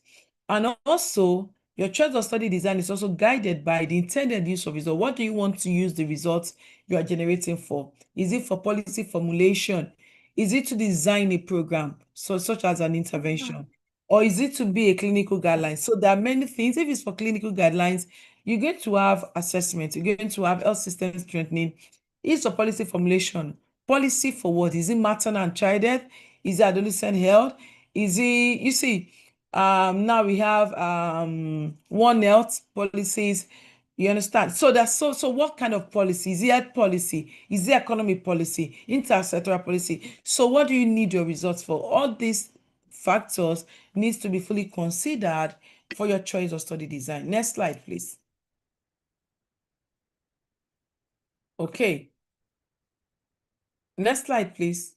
And also, your choice of study design is also guided by the intended use of result. What do you want to use the results you are generating for? Is it for policy formulation? Is it to design a program, such as an intervention? Or is it to be a clinical guideline? So there are many things. If it's for clinical guidelines, you're going to have assessment, you're going to have health system strengthening. It's a policy formulation. Policy for what? Is it maternal and child health? Is it adolescent health? Is it, you see, now we have One Health policies. You understand? So that's so what kind of policy? Is it health policy? Is it economic policy? Intersectoral policy? So what do you need your results for? All these factors needs to be fully considered for your choice of study design. Next slide, please. Okay. Next slide, please.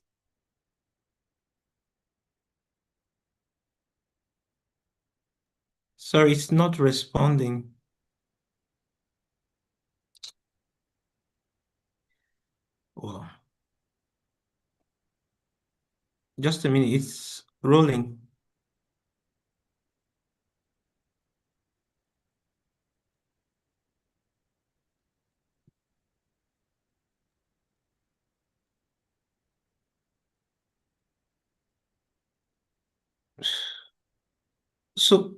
Sorry, it's not responding. Oh. Just a minute, it's rolling. So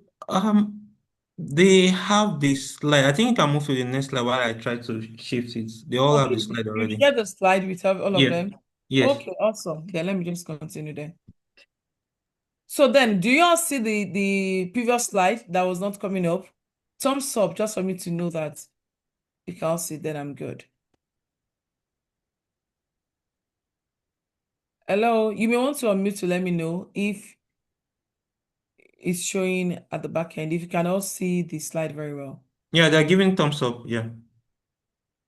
they have this slide. I think you can move to the next slide while I try to shift it. They all have Okay, the slide you already. shared the slide with all of Yes. them? Yes. Okay, awesome. Then let me just continue then. So then, do you all see the previous slide that was not coming up? Thumbs up just for me to know that you can all see, then I'm good. Hello, you may want to unmute to let me know if it's showing at the back end, if you can all see the slide very well. Yeah, they're giving thumbs up. Yeah.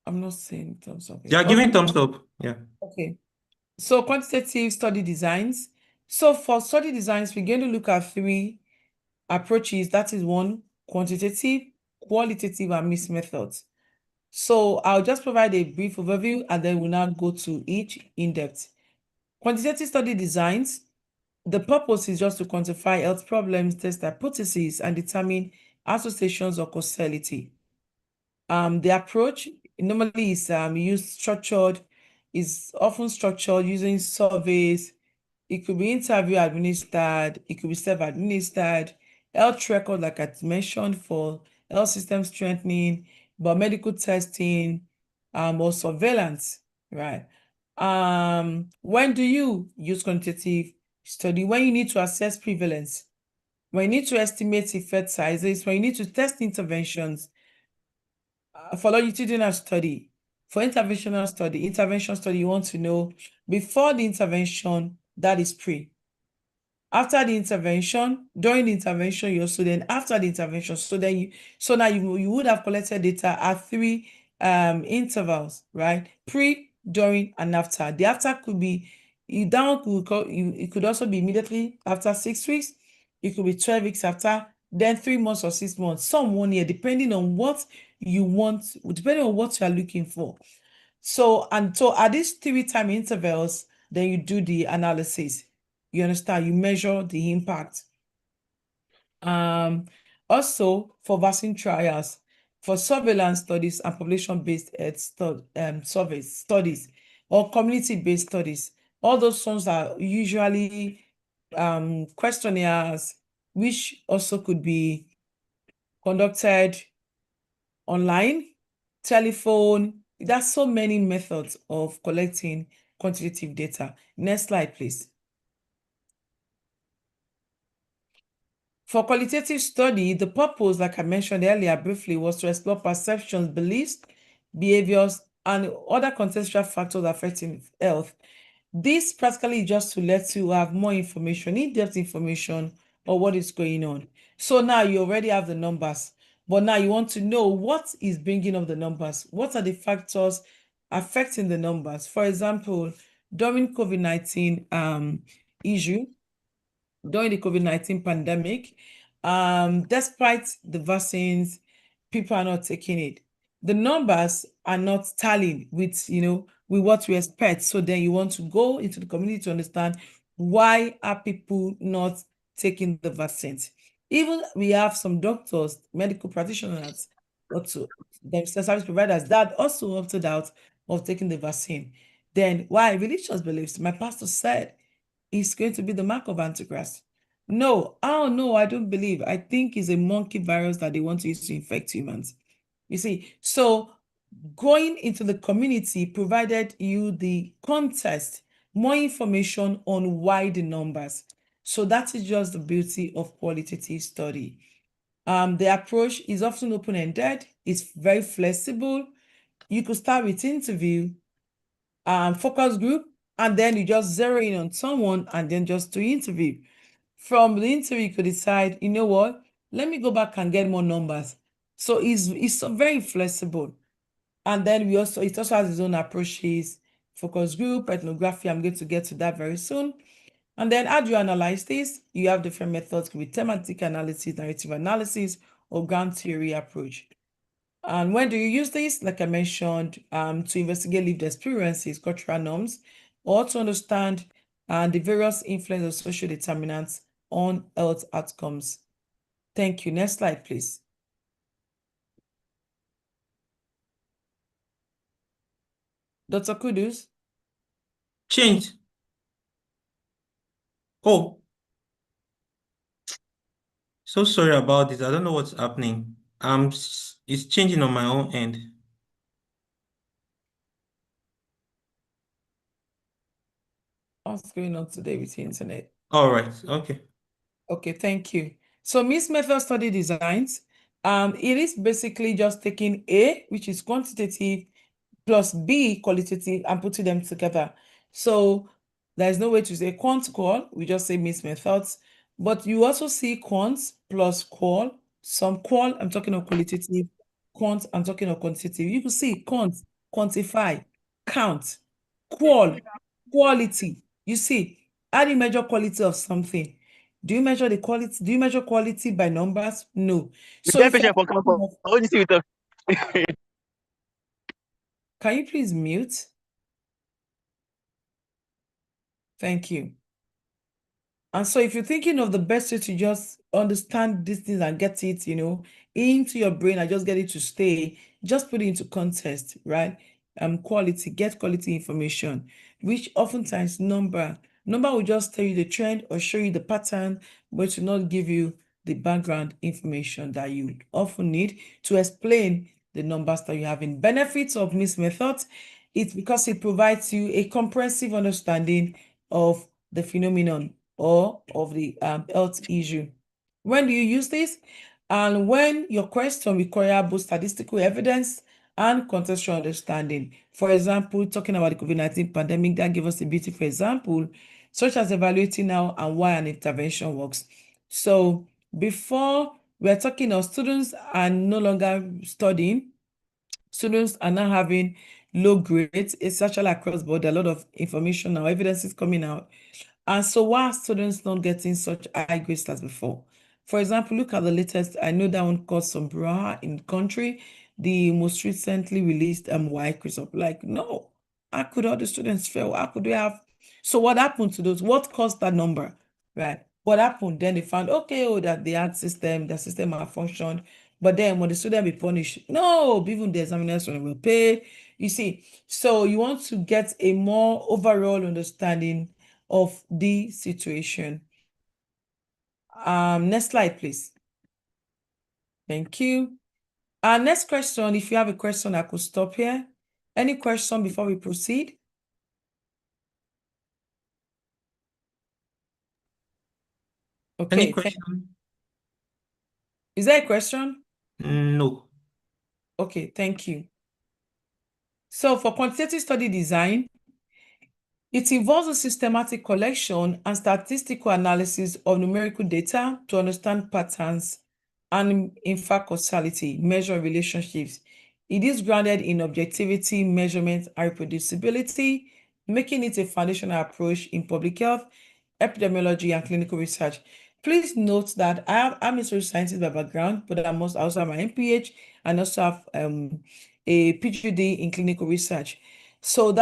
I'm not seeing thumbs up They here. are giving Okay, thumbs up. Yeah. okay. So quantitative study designs. So for study designs, we're going to look at three approaches. That is one, quantitative, qualitative, and mixed methods. So I'll just provide a brief overview and then we'll now go to each in depth. Quantitative study designs, the purpose is just to quantify health problems, test hypotheses, and determine associations or causality. The approach normally is often structured using surveys. It could be interview administered, it could be self-administered, health record, like I mentioned, for health system strengthening, but medical testing, or surveillance, right? When do you use quantitative study? When you need to assess prevalence, when you need to estimate effect sizes, when you need to test interventions. For longitudinal study, for intervention study, you want to know before the intervention, that is pre. After the intervention, during the intervention, you also then after the intervention. So now you would have collected data at three intervals, right? Pre, during, and after. The after could be it could also be immediately after 6 weeks. It could be 12 weeks after, then 3 months or 6 months, some 1 year, depending on what you want, depending on what you are looking for. So at these 3 time intervals, then you do the analysis. You understand? You measure the impact. Also, for vaccine trials, for surveillance studies and population-based studies, or community-based studies, all those ones are usually questionnaires, which also could be conducted online, telephone. There's so many methods of collecting quantitative data. Next slide, please. For qualitative study, the purpose, like I mentioned earlier briefly, was to explore perceptions, beliefs, behaviors, and other contextual factors affecting health. This practically is just to let you have more information, in-depth information on what is going on. So now you already have the numbers, but now you want to know what is bringing up the numbers. What are the factors affecting the numbers? For example, during COVID-19 issue, during the COVID-19 pandemic, despite the vaccines, people are not taking it. The numbers are not tallying with, with what we expect. So then you want to go into the community to understand why are people not taking the vaccines. Even we have some doctors, medical practitioners, also the service providers that also opted out of taking the vaccine. Then why? Religious beliefs. My pastor said it's going to be the mark of Antichrist. No, oh no, I don't believe. I think it's a monkey virus that they want to use to infect humans. You see, so going into the community provided you the context, more information on why the numbers. So that is just the beauty of qualitative study. The approach is often open-ended. It's very flexible. You could start with interview, focus group, and then you just zero in on someone and then just do interview. From the interview, you could decide, you know what, let me go back and get more numbers. So it's very flexible. And then it also has its own approaches, focus group, ethnography. I'm going to get to that very soon. And then how do you analyze this? You have different methods, could be thematic analysis, narrative analysis, or ground theory approach. And when do you use this? Like I mentioned, to investigate lived experiences, cultural norms, or to understand the various influence of social determinants on health outcomes. Thank you. Next slide, please. Dr. Kudus? Change. Oh. So sorry about this. I don't know what's happening. It's changing on my own end. What's going on today with the internet? All right. Okay. Okay, thank you. So mixed method study designs, it is basically just taking A, which is quantitative, plus B, qualitative, and putting them together. So there's no way to say quant qual, we just say mixed methods. But you also see quant plus qual, some qual, I'm talking of qualitative, quant, I'm talking of quantitative. You can see quant, quantify, count, qual, quality. You see, how do you measure quality of something? Do you measure the quality? Do you measure quality by numbers? No. So if you're for thinking campus. of, I want to see with the can you please mute? Thank you. And so if you're thinking of the best way to just understand these things and get it, into your brain and just get it to stay, just put it into context, right? Get quality information, which oftentimes number will just tell you the trend or show you the pattern, but it will not give you the background information that you often need to explain the numbers that you have. In benefits of mixed methods, it's because it provides you a comprehensive understanding of the phenomenon or of the health issue. When do you use this? And when your question requires both statistical evidence and contextual understanding. For example, talking about the COVID-19 pandemic, that gives us a beautiful example, such as evaluating how and why an intervention works. So before we're talking of students are no longer studying, students are now having low grades. It's actually across board. A lot of information now, evidence is coming out. And so why are students not getting such high grades as before? For example, look at the latest, I know that one caused some brouhaha in the country, the most recently released WAEC result. Like, no, how could all the students fail? How could they have? So what happened to those? What caused that number, right? What happened? Then they found, okay, that they had the system malfunctioned. But then when the student be punished, no, even the examiners will pay. You see, so you want to get a more overall understanding of the situation. Next slide, please. Thank you. Next question, if you have a question, I could stop here. Any question before we proceed? Okay. Any question? Is there a question? No. Okay, thank you. So for quantitative study design, it involves a systematic collection and statistical analysis of numerical data to understand patterns and, in fact, causality, measure relationships. It is grounded in objectivity, measurement, and reproducibility, making it a foundational approach in public health, epidemiology, and clinical research. Please note that I'm a social scientist by background, but I also have my MPH and also have a PhD in clinical research. So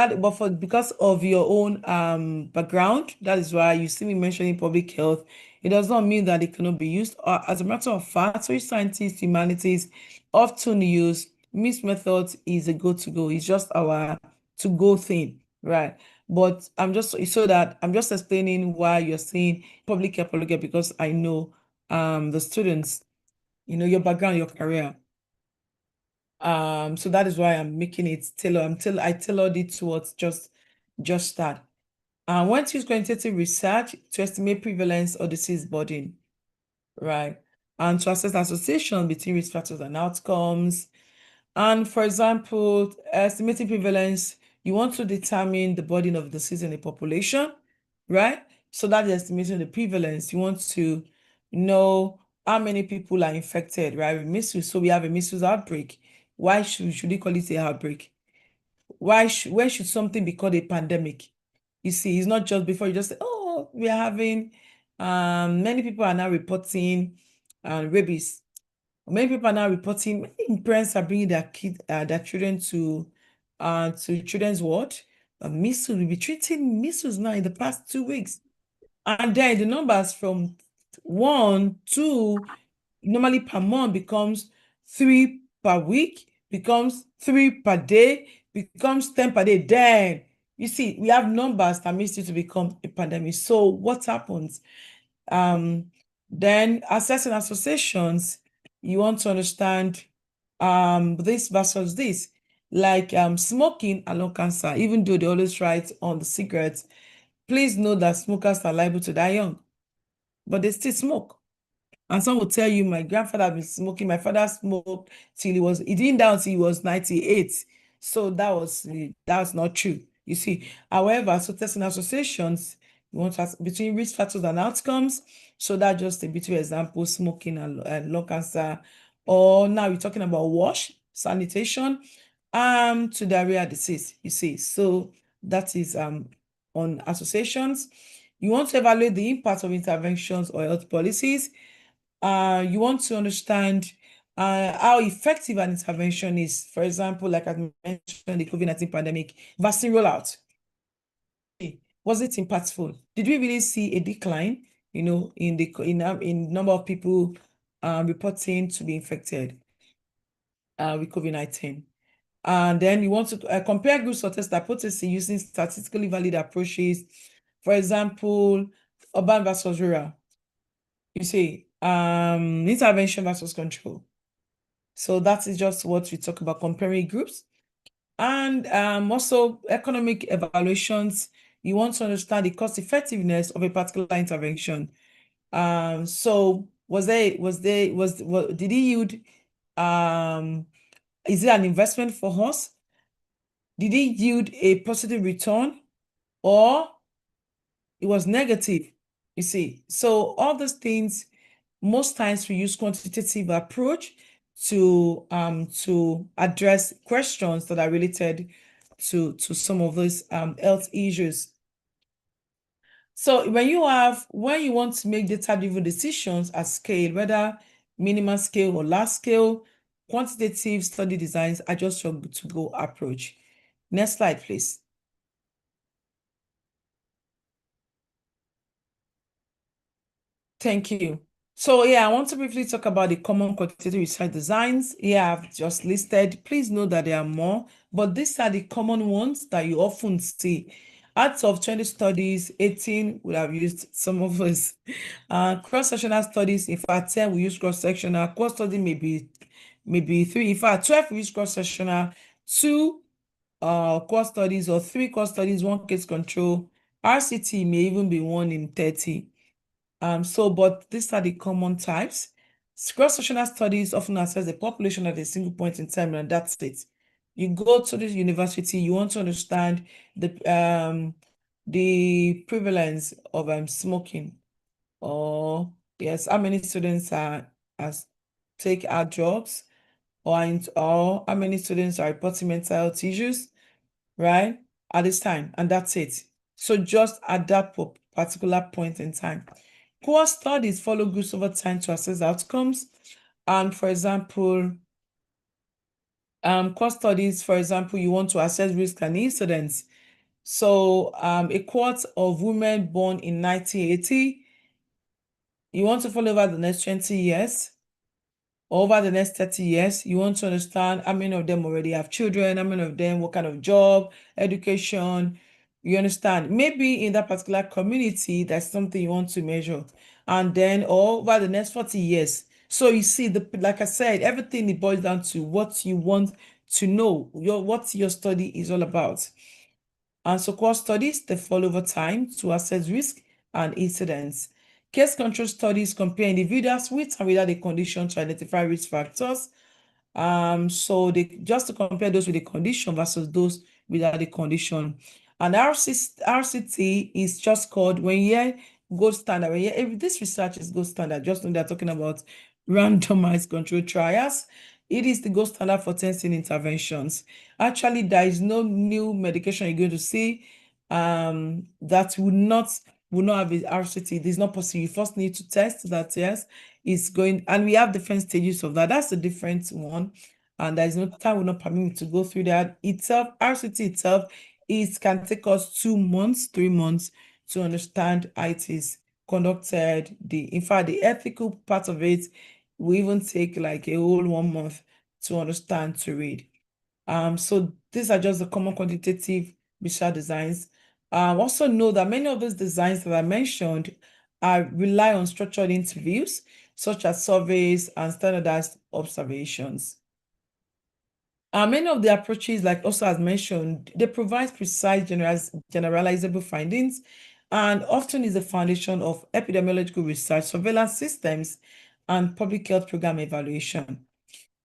because of your own background, that is why you see me mentioning public health. It does not mean that it cannot be used. As a matter of fact, social scientists, humanities often use mixed methods is a go-to-go. It's just our to-go thing, right? But I'm just explaining why you're saying public health, because I know the students, your background, your career. So that is why I'm making it tailored. I tailored it towards just that. When to use quantitative research to estimate prevalence or disease burden, right? And to assess association between risk factors and outcomes. And for example, estimating prevalence, you want to determine the burden of disease in a population, right? So that is estimating the prevalence. You want to know how many people are infected, right, with measles. So we have a measles outbreak. Why should we call it a outbreak? When should something be called a pandemic? You see, it's not just before you just say, oh, we are having, many people are now reporting rabies. Many people are now reporting, many parents are bringing their children to children's ward. Measles, we'll be treating measles now in the past 2 weeks. And then the numbers from 1, 2, normally per month becomes 3 per week, becomes 3 per day, becomes 10 per day. Then you see, we have numbers that makes it to become a pandemic. So what happens? Then assessing associations, you want to understand this versus this, like smoking and lung cancer. Even though they always write on the cigarettes, please know that smokers are liable to die young, but they still smoke. And some will tell you, my grandfather had been smoking, my father smoked till he didn't die until he was 98. So that's not true. You see, however, so testing associations, you want to ask between risk factors and outcomes. So that's just a bit of example, smoking and lung cancer. Or now we're talking about wash, sanitation, to diarrhea disease, you see. So that is on associations. You want to evaluate the impact of interventions or health policies. You want to understand how effective an intervention is. For example, like I mentioned, the COVID-19 pandemic, vaccine rollout. Was it impactful? Did we really see a decline, in number of people reporting to be infected with COVID-19? And then you want to compare groups or test hypothesis using statistically valid approaches. For example, urban versus rural. You see, intervention versus control. So that is just what we talk about, comparing groups. And also economic evaluations. You want to understand the cost effectiveness of a particular intervention. So did it yield, is it an investment for us? Did it yield a positive return, or it was negative? You see, so all those things, most times we use quantitative approach to address questions that are related to some of those health issues. So when you want to make data-driven decisions at scale, whether minimal scale or large scale, quantitative study designs are just your to-go approach. Next slide, please. Thank you. So I want to briefly talk about the common quantitative research designs. I've just listed. Please know that there are more, but these are the common ones that you often see. Out of 20 studies, 18 would have used some of us. Cross-sectional studies, in fact, 10 we use cross-sectional. Core study maybe 3. In fact, 12 we use cross-sectional, 2 core studies, or 3 core studies, 1 case control. RCT may even be 1 in 30. But these are the common types. Cross-sectional studies often assess the population at a single point in time, and that's it. You go to the university, you want to understand the prevalence of smoking, or yes, how many students take our drugs, or how many students are reporting mental health issues, right, at this time, and that's it. So just at that particular point in time. Core studies follow groups over time to assess outcomes. And for example, core studies, for example, you want to assess risk and incidence. So a cohort of women born in 1980, you want to follow over the next 20 years. Over the next 30 years, you want to understand how many of them already have children, how many of them, what kind of job, education, you understand. Maybe in that particular community, that's something you want to measure. And then over the next 40 years. So you see, like I said, everything it boils down to what you want to know, what your study is all about. And so core studies, they follow over time to assess risk and incidence. Case control studies compare individuals with and without a condition to identify risk factors. So they just to compare those with a condition versus those without a condition. And RCT is just called, when you hear gold standard, when you hear this research is gold standard, just when they're talking about randomized control trials, it is the gold standard for testing interventions. Actually, there is no new medication you're going to see that will not have a RCT. It is not possible. You first need to test that, yes, it's going, and we have different stages of that. That's a different one. And there is no time, will not permit me to go through that. RCT itself, it can take us 2 months, 3 months to understand how it is conducted. In fact, the ethical part of it will even take like a whole 1 month to understand, to read. So these are just the common quantitative research designs. Also know that many of those designs that I mentioned rely on structured interviews, such as surveys and standardized observations. Many of the approaches, like also as mentioned, they provide precise generalizable findings and often is the foundation of epidemiological research, surveillance systems, and public health program evaluation.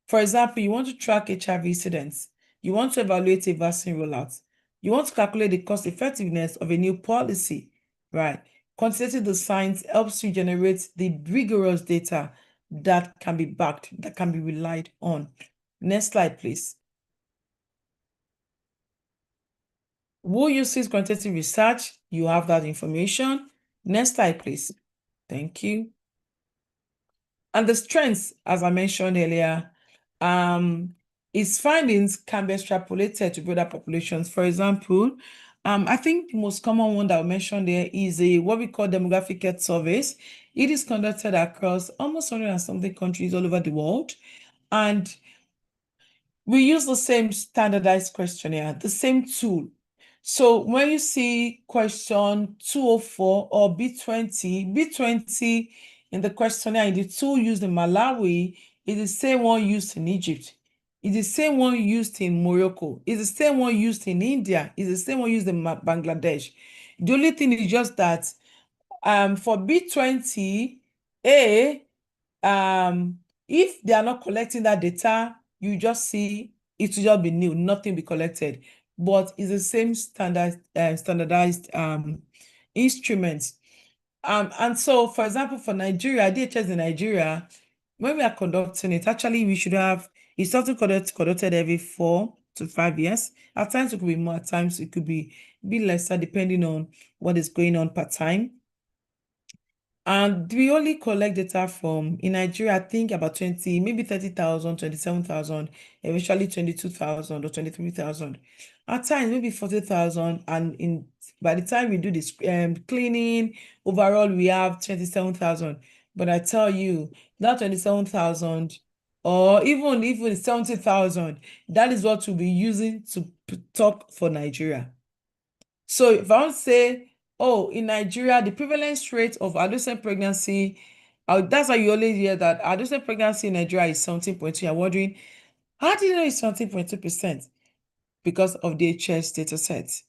For example, you want to track HIV incidents, you want to evaluate a vaccine rollout, you want to calculate the cost effectiveness of a new policy, right? Quantitative the science helps you generate the rigorous data that can be backed, that can be relied on. Next slide, please. Who uses quantitative research? You have that information. Next slide, please. Thank you. And the strengths, as I mentioned earlier, its findings can be extrapolated to broader populations. For example, I think the most common one that I mentioned there is what we call demographic health surveys. It is conducted across almost 100 and something countries all over the world. And we use the same standardized questionnaire, the same tool. So when you see question 204 or B20 in the questionnaire, in the tool used in Malawi is the same one used in Egypt. It's the same one used in Morocco. It's the same one used in India. It's the same one used in Bangladesh. The only thing is just that for B20A, if they are not collecting that data, you just see it will just be new, nothing be collected. But it's the same standardized instruments. And so, for example, for Nigeria, DHS in Nigeria, when we are conducting it, actually we should have, it's something conducted every 4 to 5 years. At times it could be more, at times it could be lesser, depending on what is going on per time. And we only collect data from, in Nigeria, I think about 20, maybe 30,000, 27,000, eventually 22,000 or 23,000. At times, maybe 40,000. And by the time we do this cleaning, overall, we have 27,000. But I tell you, that 27,000 or even 70,000, that is what we'll be using to talk for Nigeria. So if I want to say, oh, in Nigeria, the prevalence rate of adolescent pregnancy, that's why you always hear that adolescent pregnancy in Nigeria is 17.2. You're wondering, how do you know it's 17.2%? Because of the HS data set,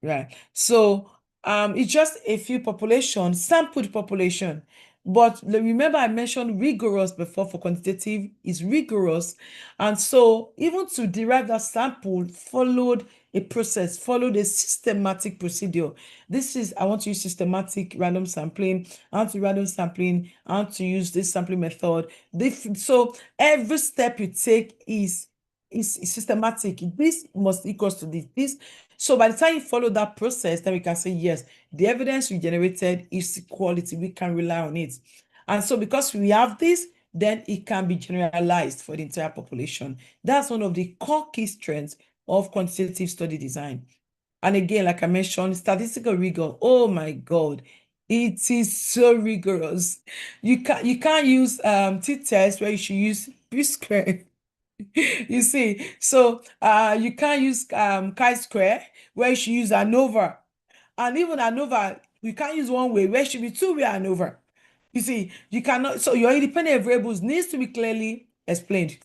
right? So it's just a few population, sampled population. But remember, I mentioned rigorous before. For quantitative is rigorous. And so even to derive that sample followed a process, followed a systematic procedure. This is, I want to use systematic random sampling. I want to random sampling. I want to use this sampling method. So every step you take is systematic. This must equal to this. So by the time you follow that process, then we can say, yes, the evidence we generated is quality. We can rely on it. And so because we have this, then it can be generalized for the entire population. That's one of the core key strengths of quantitative study design. And again, like I mentioned, statistical rigor. Oh my God, it is so rigorous. You can't use t-test where you should use p-square. You see, so you can't use chi-square where you should use ANOVA. And even ANOVA, you can't use one way where it should be two-way ANOVA. You see, you cannot, so your independent variables needs to be clearly explained.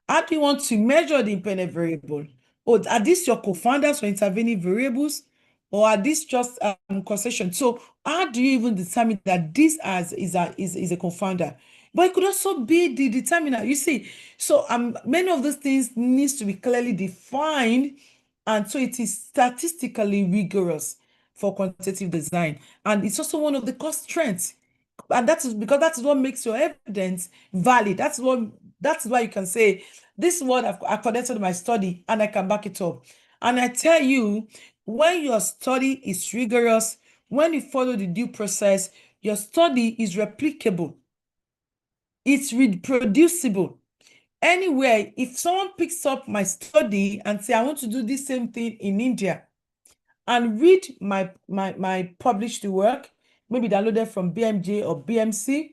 How do you want to measure the independent variable? Oh, are these your confounders or intervening variables? Or are these just concession? So how do you even determine that this is a confounder? But it could also be the determiner. You see, so many of those things needs to be clearly defined, and so it is statistically rigorous for quantitative design. And it's also one of the core strengths. And that is because that is what makes your evidence valid. That's why you can say, this is what I've connected my study and I can back it up. And I tell you, when your study is rigorous, when you follow the due process, your study is replicable. It's reproducible. Anywhere, if someone picks up my study and say, I want to do this same thing in India, and read my published work, maybe downloaded from BMJ or BMC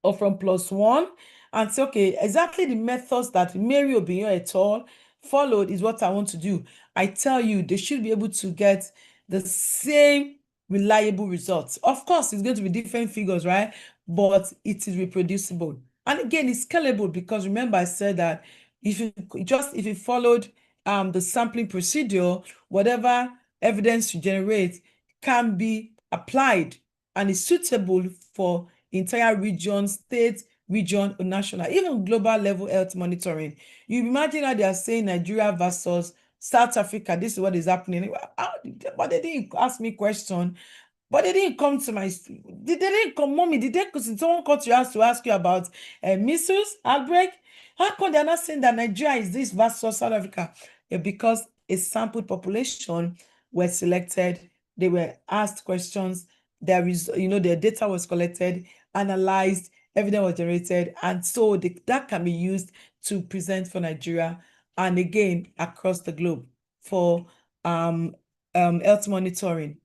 or from PLOS ONE, and say, okay, exactly the methods that Mary Obiyo et al. Followed is what I want to do. I tell you, they should be able to get the same reliable results. Of course, it's going to be different figures, right? But it is reproducible. And again, it's scalable because remember I said that if you followed the sampling procedure, whatever evidence you generate can be applied and is suitable for entire region, state, region, or national, even global level health monitoring. You imagine how they are saying Nigeria versus South Africa, this is what is happening. But they didn't ask me question. But they didn't come to they didn't come, mommy, did someone come to your house to ask you about measles outbreak? How come they're not saying that Nigeria is this versus South Africa? Yeah, because a sampled population were selected, they were asked questions, their data was collected, analyzed, evidence was generated, and so that can be used to present for Nigeria and again across the globe for health monitoring.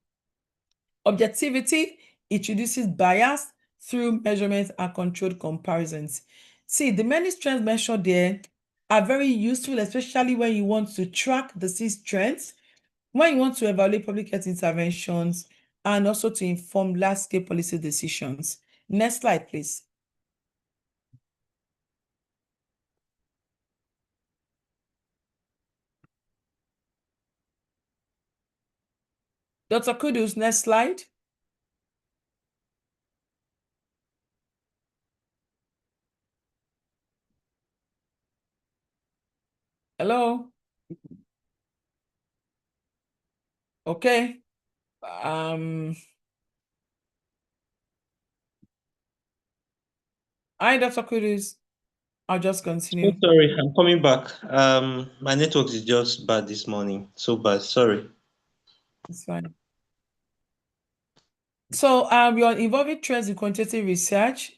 Objectivity, it reduces bias through measurements and controlled comparisons. See, the many strengths mentioned there are very useful, especially when you want to track the disease trends, when you want to evaluate public health interventions, and also to inform large-scale policy decisions. Next slide, please. Dr. Kudus, next slide. Hello? Okay. Hi, Dr. Kudus. I'll just continue. So sorry, I'm coming back. My network is just bad this morning. So bad, sorry. It's fine. So we are involving trends in quantitative research.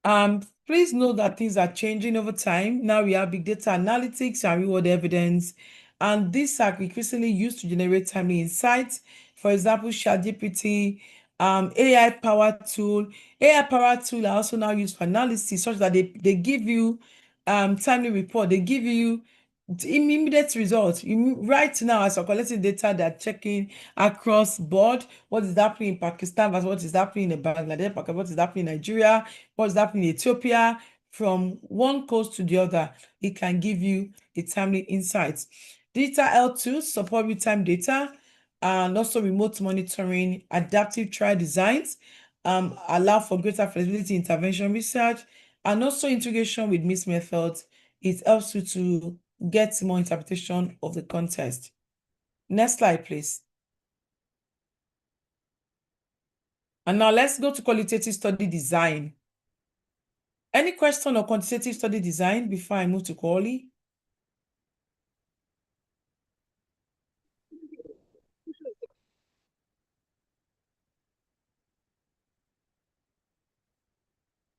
Please note that things are changing over time. Now we have big data analytics and real-world evidence, and these are increasingly used to generate timely insights. For example, ChatGPT, AI-powered tool. AI-powered tool are also now used for analysis, such that they give you timely report. They give you immediate results. Right now, as you're collecting data, they're checking across board what is happening in Pakistan versus what is happening in Bangladesh, what is happening in Nigeria, what is happening in Ethiopia. From one coast to the other, it can give you a timely insights. Digital health tools support real-time data and also remote monitoring, adaptive trial designs, allow for greater flexibility in intervention research, and also integration with mixed methods. It helps you to get more interpretation of the context. Next slide, please. And now let's go to qualitative study design. Any question on quantitative study design before I move to quali?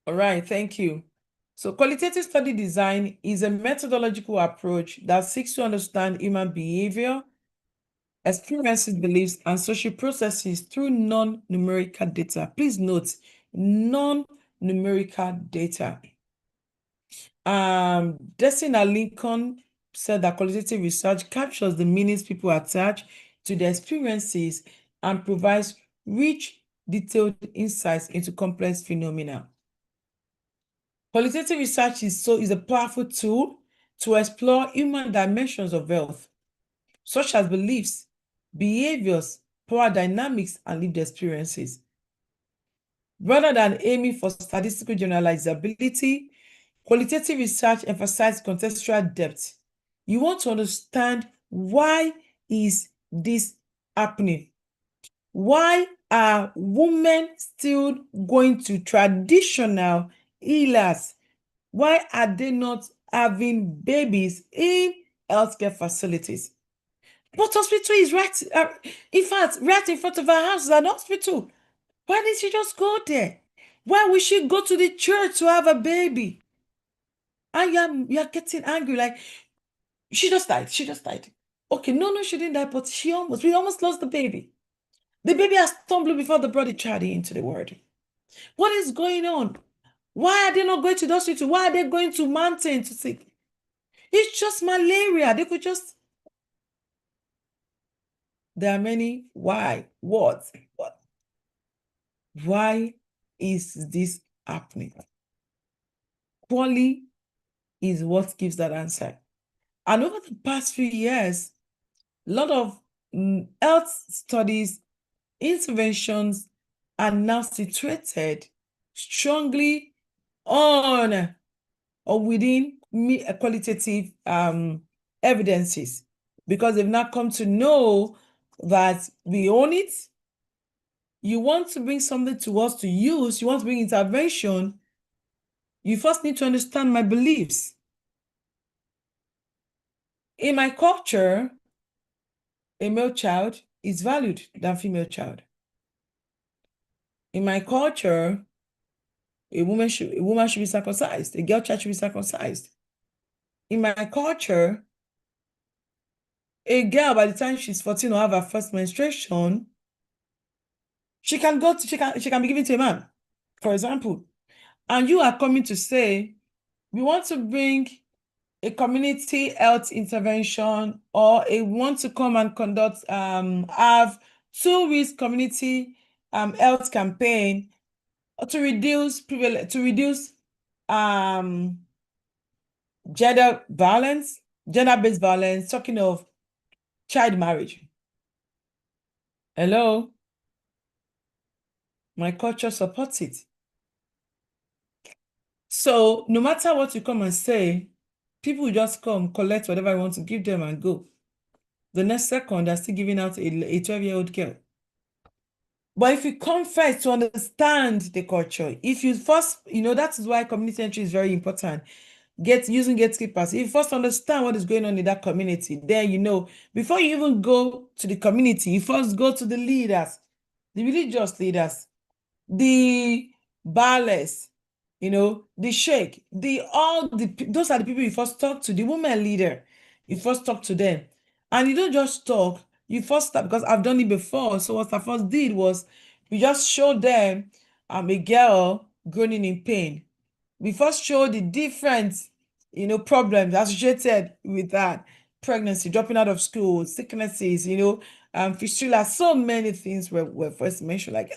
All right, thank you. So qualitative study design is a methodological approach that seeks to understand human behavior, experiences, beliefs, and social processes through non-numerical data. Please note, non-numerical data. Destin Lincoln said that qualitative research captures the meanings people attach to their experiences and provides rich, detailed insights into complex phenomena. Qualitative research is a powerful tool to explore human dimensions of health, such as beliefs, behaviors, power dynamics, and lived experiences. Rather than aiming for statistical generalizability, qualitative research emphasizes contextual depth. You want to understand why is this happening? Why are women still going to traditional healers? Why are they not having babies in healthcare facilities? But hospital is right, in fact, right in front of our house is an hospital. Why did she just go there? Why would she go to the church to have a baby? And you're getting angry, like, she just died. Okay, no, she didn't die, but we almost lost the baby. The baby has stumbled before they brought the child into the world. What is going on? Why are they not going to the hospital? Why are they going to mountain to see? It's just malaria. They could just... There are many why, what. Why is this happening? QALY is what gives that answer. And over the past few years, a lot of health studies, interventions are now situated strongly on or within qualitative evidences, because they've now come to know that we own it. You want to bring something to us to use, you want to bring intervention, you first need to understand my beliefs. In my culture, a male child is valued than female child. In my culture, a woman should be circumcised, a girl child should be circumcised. In my culture, a girl, by the time she's 14 or have her first menstruation, she can be given to a man, for example. And you are coming to say, we want to bring a community health intervention, or we want to come and conduct, have 2 weeks community health campaign to reduce gender-based violence, talking of child marriage. Hello? My culture supports it. So no matter what you come and say, people will just come, collect whatever I want to give them and go. The next second, they're still giving out a 12-year-old girl. But if you come first to understand the culture, if you first, that is why community entry is very important. Using gatekeepers. If you first understand what is going on in that community, then before you even go to the community, you first go to the leaders, the religious leaders, the ballers, the sheikh, those are the people you first talk to, the women leader. You first talk to them. And you don't just talk, you first start, because I've done it before. So what I first did was we just showed them a girl groaning in pain. We first showed the different, problems associated with that. Pregnancy, dropping out of school, sicknesses, fistula, so many things were first mentioned. Like,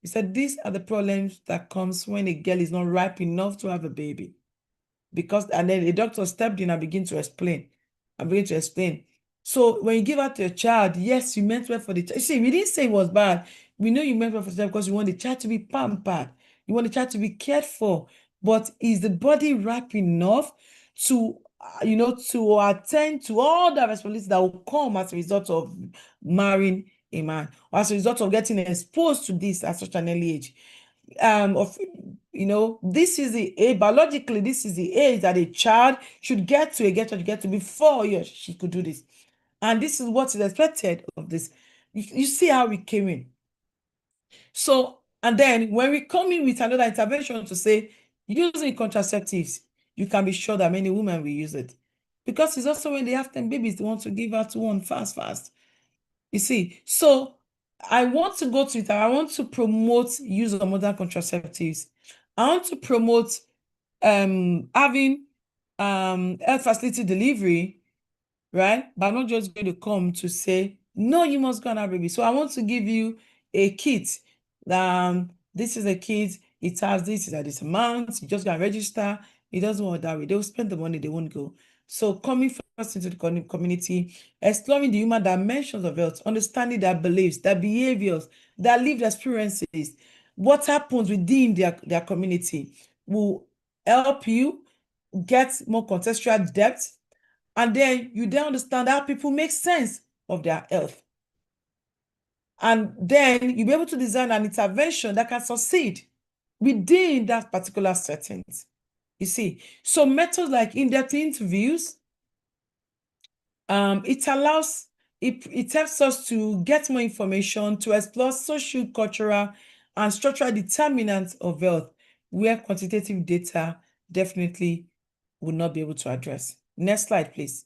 he said, these are the problems that comes when a girl is not ripe enough to have a baby. And then the doctor stepped in and began to explain. So when you give out to your child, yes, you meant well for the child. See, we didn't say it was bad. We know you meant well for the child because you want the child to be pampered. You want the child to be cared for. But is the body ripe enough to, to attend to all the responsibilities that will come as a result of marrying a man, or as a result of getting exposed to this at such an early age? This is the age, biologically, this is the age that a child should get to before he or she could do this. And this is what is expected of this. You see how we came in. So, and then when we come in with another intervention to say, using contraceptives, you can be sure that many women will use it. Because it's also when they have 10 babies, they want to give out one fast. You see, so I want to go to it. I want to promote use of modern contraceptives. I want to promote having health facility delivery, right? But I'm not just going to come to say, no, you must go and have a baby. So I want to give you a kit. This is a kit. It has this, it has this amount. You just got to register. It doesn't work that way. They will spend the money, they won't go. So coming first into the community, exploring the human dimensions of health, understanding their beliefs, their behaviors, their lived experiences, what happens within their community will help you get more contextual depth. And then you then understand how people make sense of their health. And then you'll be able to design an intervention that can succeed within that particular settings. You see, so methods like in-depth interviews, it helps us to get more information, to explore social, cultural, and structural determinants of health, where quantitative data definitely would not be able to address. Next slide, please.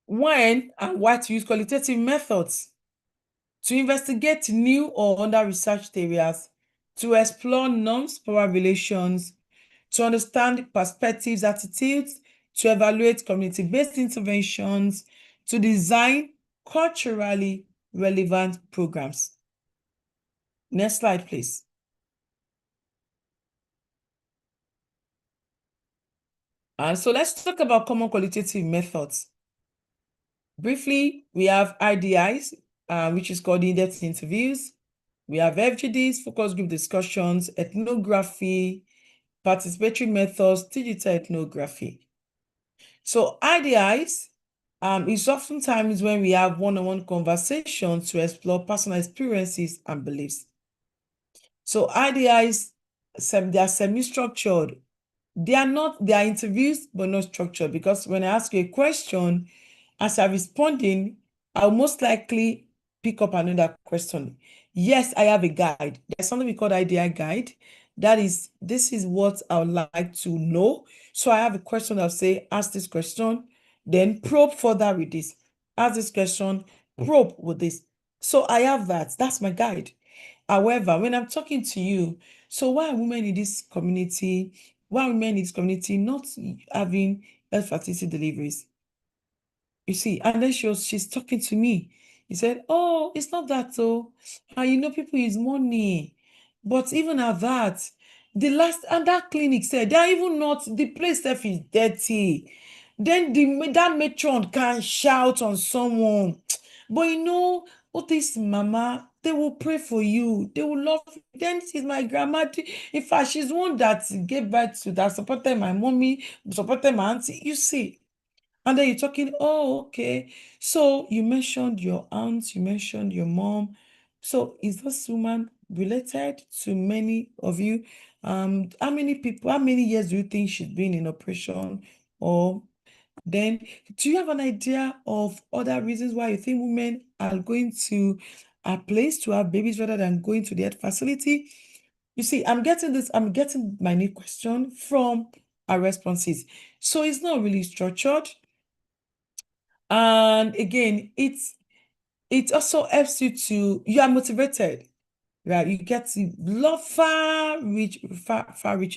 When and why to use qualitative methods: to investigate new or under-researched areas, to explore norms, power relations, to understand perspectives, attitudes, to evaluate community-based interventions, to design culturally relevant programs. Next slide, please. And so let's talk about common qualitative methods. Briefly, we have IDIs, which is called in-depth interviews. We have FGDs, focus group discussions, ethnography, participatory methods, digital ethnography. So IDIs is oftentimes when we have one-on-one conversations to explore personal experiences and beliefs. So IDIs, they are semi-structured. They are interviews, but not structured, because when I ask you a question, as I'm responding, I'll most likely pick up another question. Yes, I have a guide. There's something we call IDI guide. This is what I would like to know. So I have a question, I'll say, ask this question, then probe further with this. Ask this question, probe with this. So I have that. That's my guide. However, when I'm talking to you, so why are women in this community, not having health fertility deliveries? You see, and then she's talking to me. He said, oh, it's not that, so people use money. But even at that, that clinic said, they're even not, the place itself is dirty. Then that matron can shout on someone. But what this mama, they will pray for you. They will love you. Then she's my grandma. In fact, she's one that gave birth to, that supported my mommy, supported my auntie. You see. And then you're talking, oh, okay. So you mentioned your aunt, you mentioned your mom. So is this woman related to many of you? How many years do you think she's been in operation? Or then do you have an idea of other reasons why you think women are going to a place to have babies rather than going to the health facility? You see, I'm getting my new question from our responses. So it's not really structured. And again, it also helps you are motivated, right? You get to love far-reach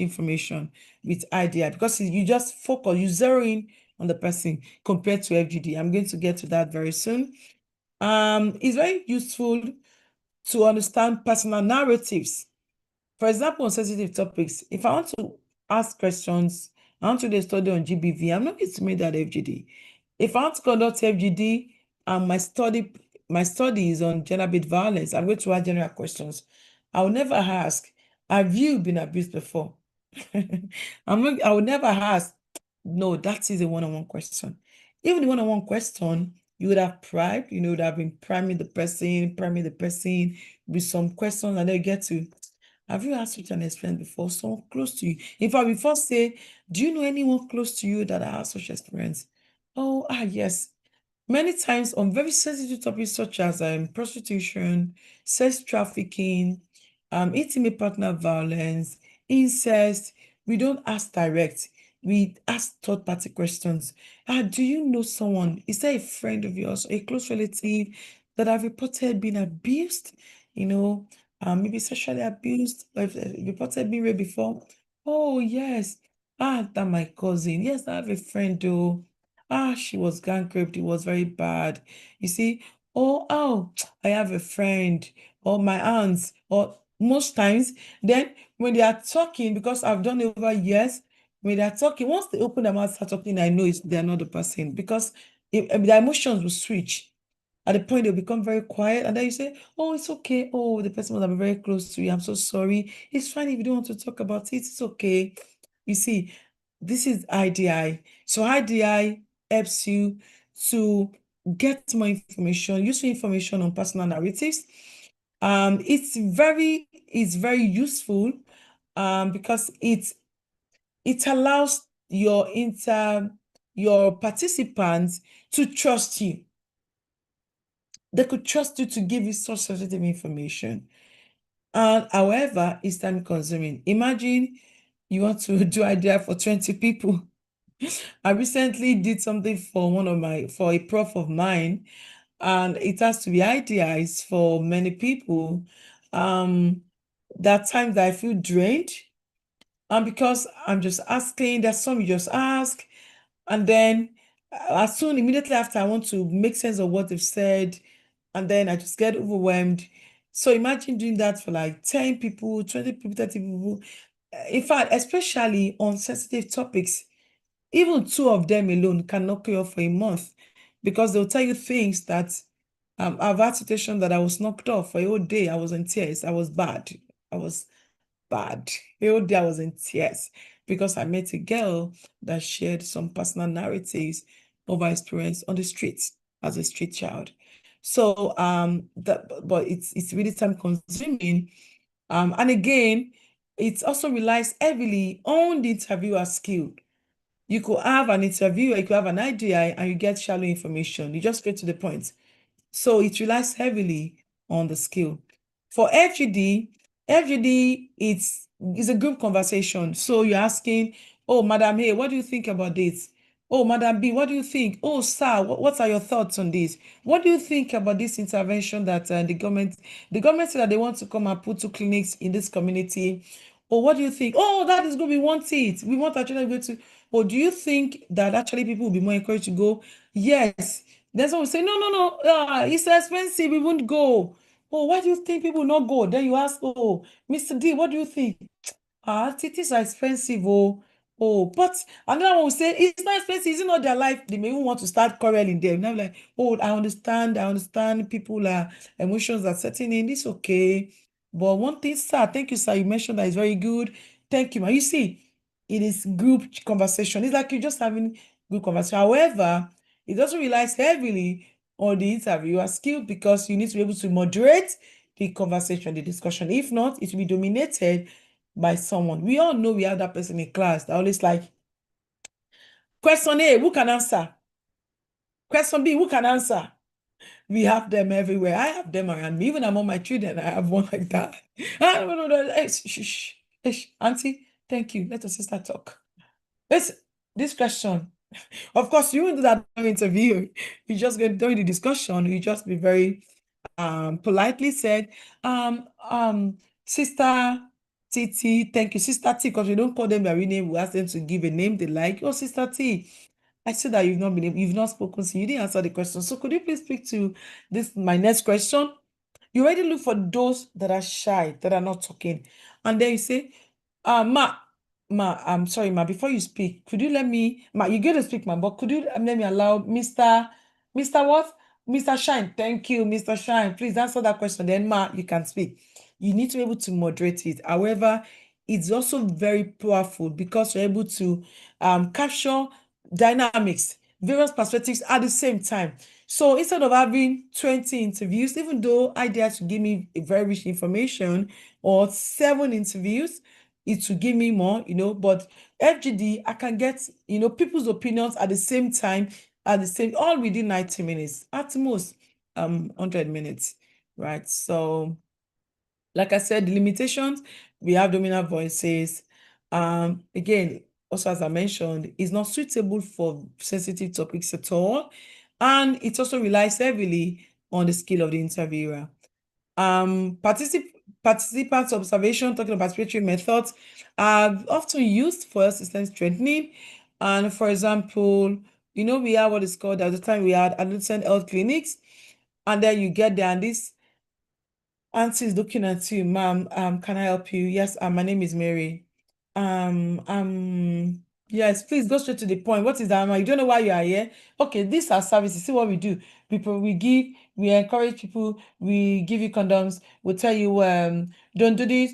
information with idea, because you just focus, you zero in on the person compared to FGD. I'm going to get to that very soon. It's very useful to understand personal narratives. For example, on sensitive topics, if I want to ask questions, I want to do a study on GBV, I'm not going to make that FGD. If I want to conduct FGD and my study is on gender-based violence, I'm going to ask general questions. I will never ask, have you been abused before? I will never ask. No, that is a one-on-one question. Even the one-on-one question, you would have primed, would have been priming the person with some questions, and then you get to, have you had such an experience before? Someone close to you. In fact, we first say, do you know anyone close to you that has such experience? Oh, yes. Many times on very sensitive topics such as prostitution, sex trafficking, intimate partner violence, incest, we don't ask direct. We ask third-party questions. Do you know someone? Is there a friend of yours, a close relative that have reported being abused? Maybe sexually abused, or reported being raped before? Oh, yes. That my cousin. Yes, I have a friend though. She was gang raped. It was very bad. You see, oh, I have a friend, or my aunts, or most times, then when they are talking, because I've done it over years, when they are talking, once they open their mouth, start talking, I know they're not the person, because their emotions will switch. At the point they'll become very quiet, and then you say, oh, it's okay. Oh, the person must have been very close to you. I'm so sorry. It's fine if you don't want to talk about it. It's okay. You see, this is IDI. So IDI helps you to get more information, useful information on personal narratives. It's very useful because it allows your participants to trust you. They could trust you to give you such sensitive information. However, it's time consuming. Imagine you want to do idea for 20 people. I recently did something for a prof of mine, and it has to be ideas for many people. That times that I feel drained, and because I'm just asking, there's some you just ask, and then as soon, immediately after, I want to make sense of what they've said, and then I just get overwhelmed. So imagine doing that for like 10 people, 20 people, 30 people. In fact, especially on sensitive topics, even two of them alone can knock you off for a month, because they'll tell you things that I've had situations that I was knocked off for a whole day. I was in tears. I was bad. I was bad. The whole day I was in tears because I met a girl that shared some personal narratives of her experience on the streets as a street child. So but it's really time consuming. And again, it also relies heavily on the interviewer skill. You could have an interviewer, you could have an idea, and you get shallow information. You just get to the point. So it relies heavily on the skill. For FGD, it's a group conversation. So you're asking, oh, Madam A, what do you think about this? Oh, Madam B, what do you think? Oh, sir, what are your thoughts on this? What do you think about this intervention that the government said that they want to come and put 2 clinics in this community? Or what do you think? Oh, that is good. We want it. We want actually go to. Or do you think that actually people will be more encouraged to go? Yes. Then someone will say, no, it's expensive. We won't go. Oh, why do you think people will not go? Then you ask, oh, Mr. D, what do you think? Tickets are expensive. But another one will say, it's not expensive. It's not their life. They may even want to start quarreling them. Now, like, oh, I understand. People are emotions are setting in. It's okay. But one thing, sir, thank you, sir. You mentioned that it's very good. Thank you, man. You see, it is group conversation. It's like you're just having good conversation. However, it also relies heavily on the interviewer skill, because you need to be able to moderate the conversation, the discussion. If not, it will be dominated by someone. We all know we have that person in class that always like, question A, who can answer? Question B, who can answer? We have them everywhere. I have them around me. Even among my children, I have one like that. Hey, shh. Auntie, thank you. Let your sister talk. This question. Of course, you won't do that interview. You just get during the discussion, you just be very politely said, Sister T, thank you, Sister T, because we don't call them their real name. We ask them to give a name they like. Oh, Sister T, I see that you've not spoken, so you didn't answer the question. So could you please speak to my next question? You already look for those that are shy, that are not talking. And then you say, I'm sorry, ma, before you speak, could you let me, ma, you get to speak, ma, but could you let me allow Mr. what? Mr. Shine. Thank you, Mr. Shine. Please answer that question. Then, ma, you can speak. You need to be able to moderate it. However, it's also very powerful because you're able to capture dynamics, various perspectives at the same time. So instead of having 20 interviews, even though idea to give me a very rich information, or 7 interviews, it will give me more, but FGD, I can get, people's opinions at the same time, all within 90 minutes, at most 100 minutes, right? So like I said, the limitations, we have dominant voices. Again, also as I mentioned, is not suitable for sensitive topics at all. And it also relies heavily on the skill of the interviewer. Participants' observation, talking about participatory methods, are often used for system strengthening. And for example, we have what is called, at the time we had adolescent health clinics, and then you get there and this auntie is looking at you, ma'am, can I help you? Yes, my name is Mary. Yes, please go straight to the point. What is that, ma'am? You don't know why you are here? Okay, these are services. See what we do. We encourage people, we give you condoms, we tell you, don't do this.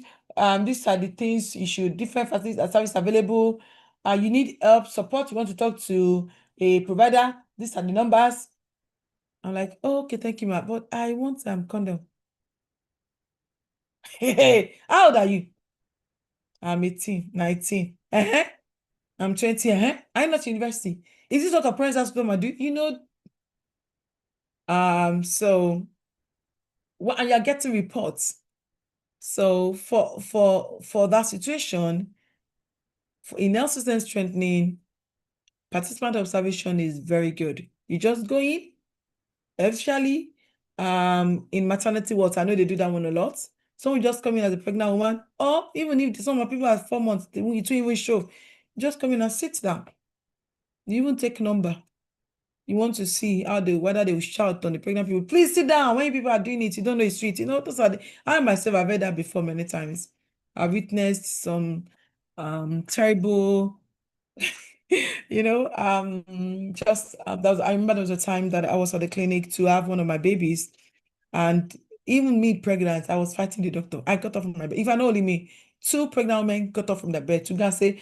These are the things you should, different facilities and services available. You need help, support, you want to talk to a provider, these are the numbers. I'm like, oh, okay, thank you, ma'am, but I want condom. Hey, how old are you? I'm 18, 19. I'm 20. I'm not university. Is this what a parents hospital do? So and you're getting reports. So for that situation, in health system strengthening, participant observation is very good. You just go in, especially in maternity wards. I know they do that one a lot. Someone just come in as a pregnant woman, or even if some people are 4 months, it won't even show. Just come in and sit down. You even take number. You want to see how whether they will shout on the pregnant people, please sit down. When people are doing it, you don't know it's sweet. Those are I myself have heard that before many times. I've witnessed some terrible, I remember there was a time that I was at the clinic to have one of my babies, and even me pregnant, I was fighting the doctor. I got off from my bed. If I know only me, 2 pregnant women got off from their bed to go and say,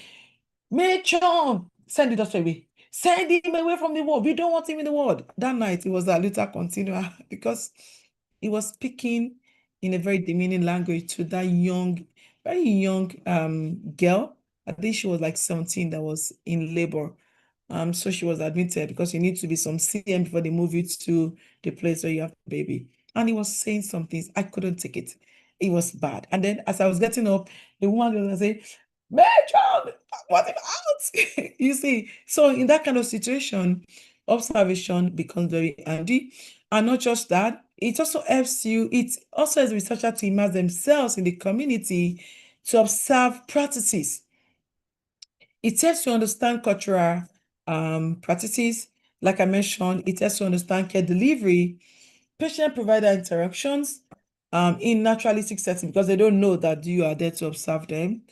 Matron, send the doctor away. Send him away from the ward. We don't want him in the ward. That night, it was a little continua because he was speaking in a very demeaning language to that very young girl. I think she was like 17 that was in labor. So she was admitted because you need to be some CM before they move you to the place where you have the baby. And he was saying some things. I couldn't take it. It was bad. And then as I was getting up, the woman was saying, Matron, what out? You see, so in that kind of situation, observation becomes very handy. And not just that, it also helps you, it also helps researchers to immerse themselves in the community to observe practices. It helps you understand cultural practices. Like I mentioned, it helps you understand care delivery, patient-provider interactions in naturalistic settings because they don't know that you are there to observe them.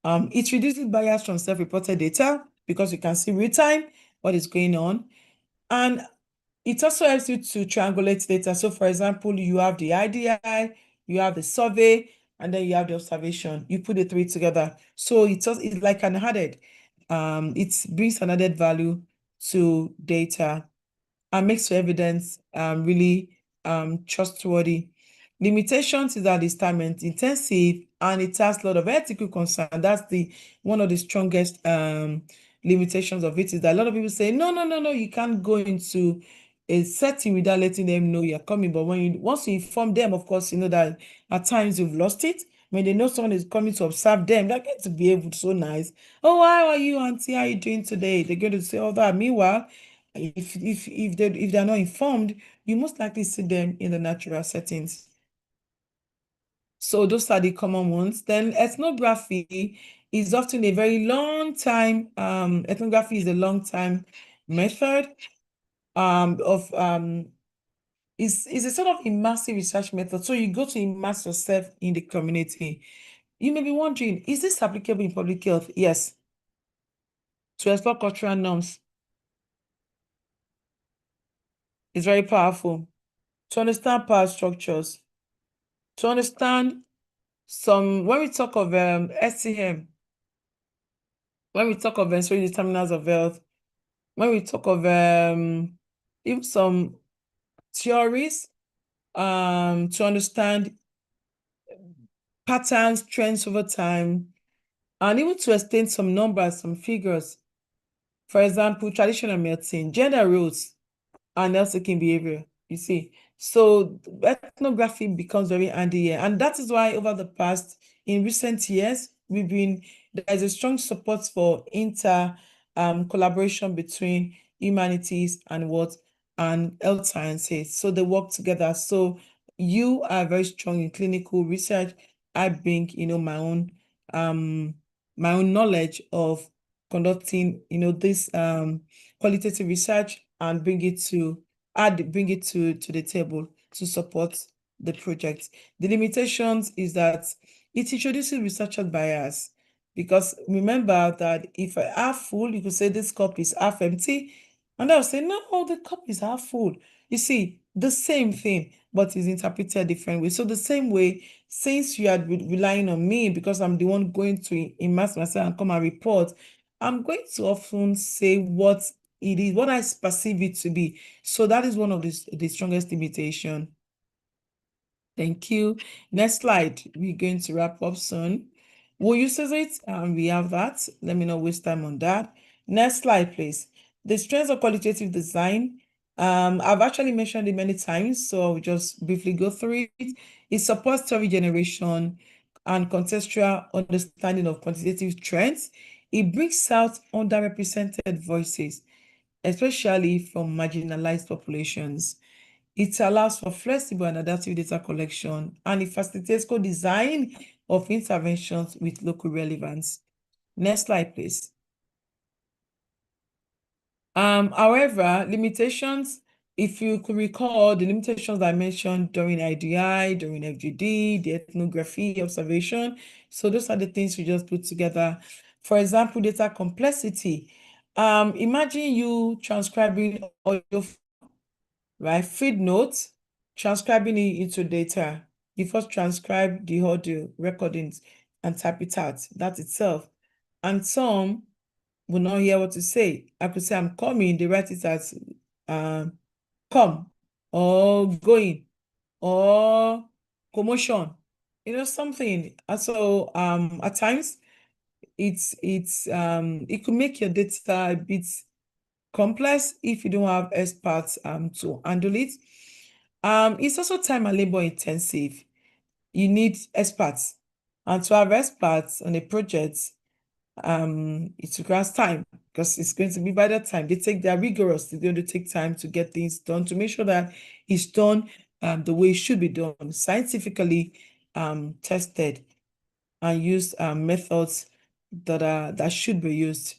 It reduces bias from self-reported data because you can see real time what is going on. And it also helps you to triangulate data. So for example, you have the IDI, you have the survey, and then you have the observation. You put the 3 together. So it's like an added. It brings an added value to data and makes your evidence really trustworthy. Limitations is that it's time intensive and it has a lot of ethical concern. That's one of the strongest limitations of it is that a lot of people say, no, you can't go into a setting without letting them know you're coming. But once you inform them, of course, you know that at times you've lost it. When they know someone is coming to observe them, they're going to behave so nice. Oh, how are you, auntie? How are you doing today? They're going to say, oh, that. Meanwhile, if they're not informed, you most likely see them in the natural settings. So those are the common ones. Then ethnography is often a very long time. Ethnography is a long time method is a sort of immersive research method. So you go to immerse yourself in the community. You may be wondering, is this applicable in public health? Yes. To explore cultural norms. It's very powerful. To understand power structures. To understand when we talk of SCM, when we talk of sensory determinants of health, when we talk of even some theories to understand patterns, trends over time, and even to explain some numbers, some figures. For example, traditional medicine, gender roles, and health-seeking behavior, you see. So ethnography becomes very handy here. And that is why over the past, in recent years, there's a strong support for collaboration between humanities and health sciences. So they work together. So you are very strong in clinical research. I bring, my own knowledge of conducting, this qualitative research and bring it to the table to support the project. The limitations is that it introduces researcher bias because remember that if I half full, you could say this cup is half empty, and I'll say, no, the cup is half full. You see, the same thing, but it's interpreted different way. So the same way, since you are relying on me because I'm the one going to immerse myself and come and report, I'm going to often say what it is, what I perceive it to be. So that is one of the strongest limitation. Thank you. Next slide. We're going to wrap up soon. Who uses it? We have that. Let me not waste time on that. Next slide, please. The strengths of qualitative design. I've actually mentioned it many times, so I'll just briefly go through it. It supports story generation and contextual understanding of quantitative trends. It brings out underrepresented voices, especially from marginalized populations. It allows for flexible and adaptive data collection, and it facilitates co-design of interventions with local relevance. Next slide, please. However, limitations, if you could recall the limitations I mentioned during IDI, during FGD, the ethnography observation. So those are the things we just put together. For example, data complexity. Imagine you transcribing audio, right? Feed notes, transcribing it into data. You first transcribe the audio recordings and type it out, that itself. And some will not hear what to say. I could say, I'm coming, they write it as come, or going, or commotion, something. And so at times it could make your data a bit complex if you don't have experts to handle it. It's also time and labor intensive. You need experts, and to have experts on a project, it requires time, because it's going to be, by that time they're rigorous, they're going to take time to get things done, to make sure that it's done the way it should be done, scientifically tested, and use methods that should be used.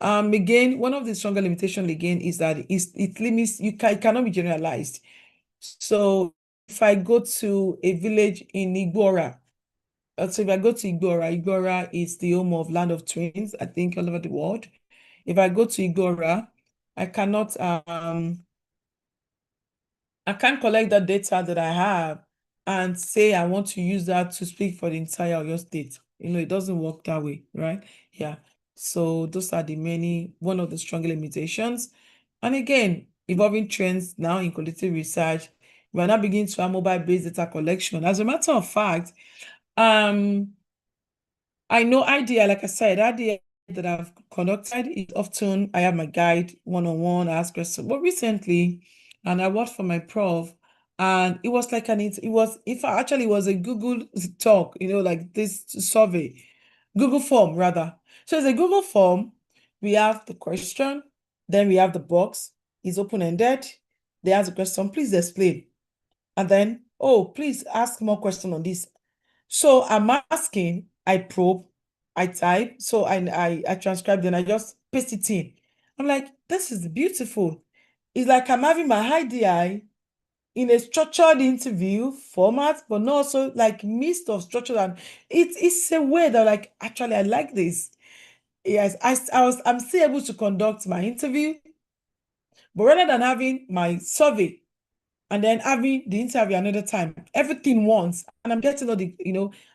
Again, one of the stronger limitations again is that it limits, it cannot be generalized. So if I go to a village in Igbora, so if I go to Igbora is the home of Land of Twins, I think, all over the world. If I go to Igbora, I can't collect the data that I have and say I want to use that to speak for the entire Oyo state. It doesn't work that way, right? Yeah. So those are one of the strong limitations. And again, evolving trends now in qualitative research, we are now beginning to have mobile-based data collection. As a matter of fact, I know IDI, like I said, IDI that I've conducted is often, I have my guide one-on-one, I ask questions. But recently, and I worked for my prof, and it was like it was a Google talk, like this survey, Google form rather. So it's a Google form. We have the question, then we have the box, it's open-ended. They ask the question, please explain. And then, oh, please ask more questions on this. So I'm asking, I probe, I type, so I transcribe, then I just paste it in. I'm like, this is beautiful. It's like I'm having my IDI in a structured interview format, but not also like mixed of structure, and it's a way that, like, actually I like this. Yes, I'm still able to conduct my interview, but rather than having my survey and then having the interview another time, everything once, and I'm getting all the,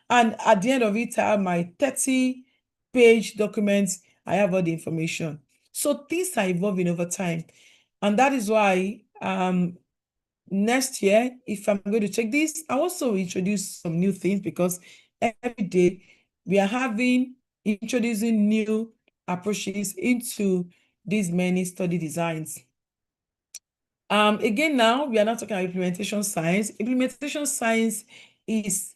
and at the end of it, I have my 30-page documents, I have all the information. So things are evolving over time. And that is why next year, if I'm going to check this, I also introduce some new things, because every day we are introducing new approaches into these many study designs. Again, now we are not talking about implementation science. Implementation science is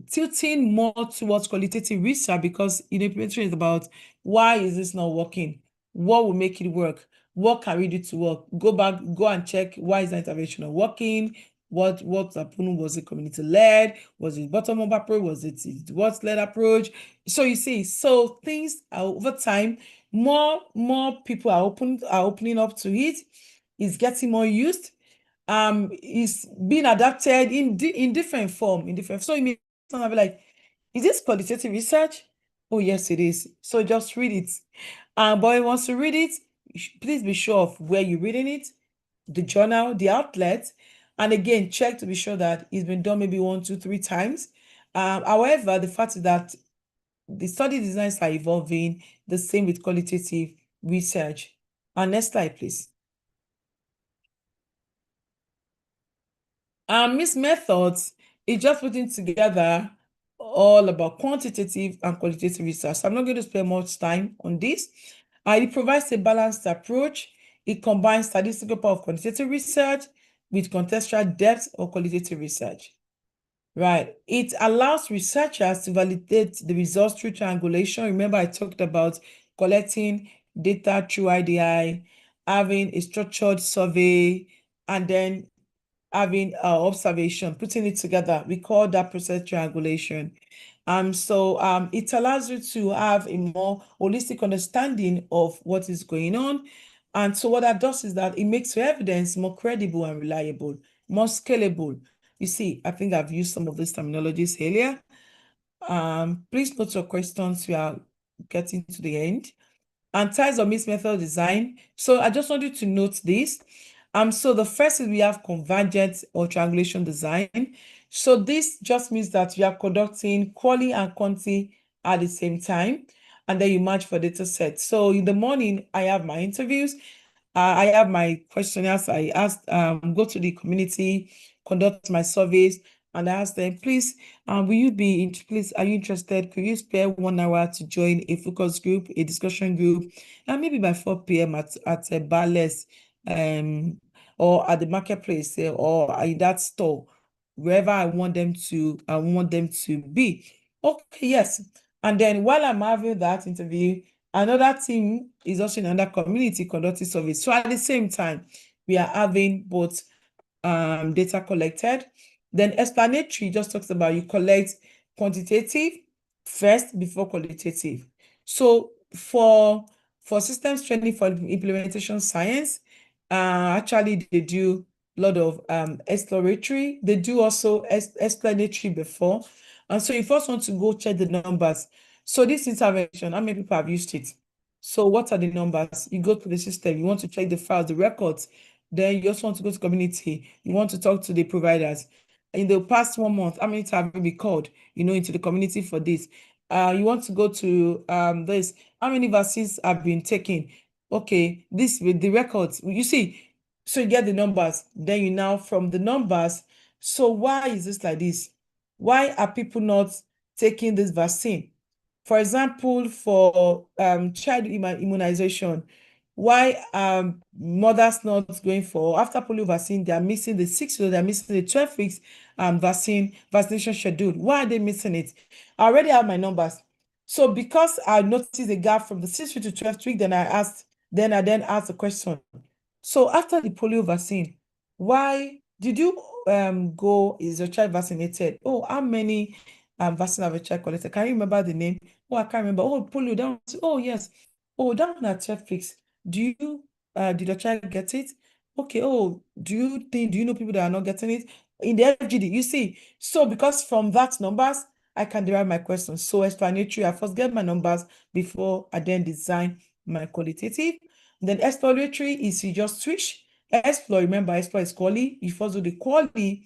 tilting more towards qualitative research, because implementation is about, why is this not working? What will make it work? What can we do to work? Go and check, why is the intervention not working? What happened? Was it community-led? Was it bottom-up approach? Was it what-led approach? So you see, so things are, over time, more people are opening up to it. It's getting more used. It's being adapted in different form, So you may be like, is this qualitative research? Oh, yes, it is. So just read it. But once you read it, please be sure of where you're reading it, the journal, the outlet, and again, check to be sure that it's been done maybe 1, 2, 3 times. However, the fact is that the study designs are evolving, the same with qualitative research. Next slide, please. Mixed methods is just putting together all about quantitative and qualitative research. So I'm not going to spend much time on this. It provides a balanced approach. It combines statistical power of quantitative research with contextual depth of qualitative research. Right. It allows researchers to validate the results through triangulation. Remember, I talked about collecting data through IDI, having a structured survey, and then having observation, putting it together. We call that process triangulation. So it allows you to have a more holistic understanding of what is going on. And so what that does is that it makes your evidence more credible and reliable, more scalable. You see, I think I've used some of these terminologies earlier. Please note your questions. We are getting to the end. And types of mixed method design. So I just want you to note this. So the first is we have convergent or triangulation design. So this just means that you are conducting quali and quanti at the same time, and then you match for data set. So in the morning, I have my interviews. I have my questionnaires. I ask, go to the community, conduct my surveys, and I ask them, please, will you be, please, are you interested? Could you spare 1 hour to join a focus group, a discussion group, and maybe by 4 p.m. at a barless, or at the marketplace, or in that store, wherever I want them to be. Okay, yes. And then while I'm having that interview, another team is also in another community conducting surveys. So at the same time, we are having both data collected. Then explanatory just talks about you collect quantitative first before qualitative. So for systems training for implementation science, actually they do a lot of exploratory. They do also explanatory before. And so you first want to go check the numbers. So this intervention, how many people have used it? So what are the numbers? You go to the system, you want to check the files, the records. Then you also want to go to community. You want to talk to the providers. In the past 1 month, how many times have you called, into the community for this? You want to go to this. How many vaccines have been taken? Okay, this with the records. You see, so you get the numbers. Then you now from the numbers. So why is this like this? Why are people not taking this vaccine? For example, for child immunization, why mothers not going for after polio vaccine, they are missing the 6 weeks, they are missing the 12 weeks vaccination schedule. Why are they missing it? I already have my numbers. So because I noticed a gap from the 6th week to 12th week, then I asked the question. So after the polio vaccine, why did you is your child vaccinated? Oh, how many vaccine have a child collected? Can you remember the name? Oh, I can't remember. Oh, polio, that one. Oh, yes. Oh, that one at 12 weeks. Did your child get it? Okay. Oh, do you know people that are not getting it? In the FGD, you see. So because from that numbers, I can derive my questions. So explanatory, I first get my numbers before I then design my qualitative. Then exploratory is you just switch. Explore, remember, explore is quality. You first do the quality,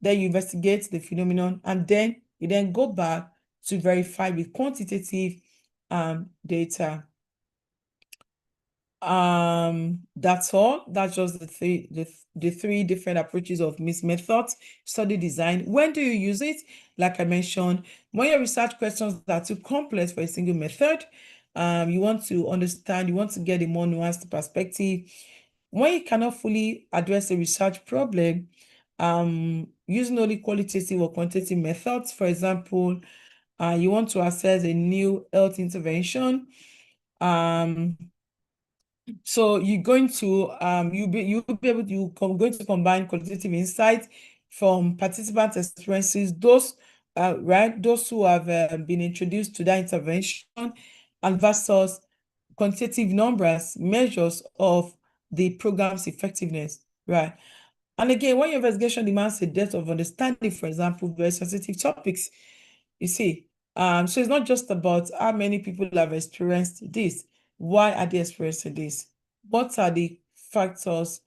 then you investigate the phenomenon, and then you then go back to verify with quantitative data. That's all. That's just the three different approaches of mixed methods study design. When do you use it? Like I mentioned, when your research questions are too complex for a single method, you want to understand, you want to get a more nuanced perspective. When you cannot fully address a research problem, using only qualitative or quantitative methods, for example, you want to assess a new health intervention. So you're going to going to combine qualitative insights from participant experiences, those who have been introduced to that intervention, and versus quantitative numbers, measures of the program's effectiveness, right? And again, when your investigation demands a depth of understanding, for example, very sensitive topics, you see, so it's not just about how many people have experienced this. Why are they experiencing this? What are the factors,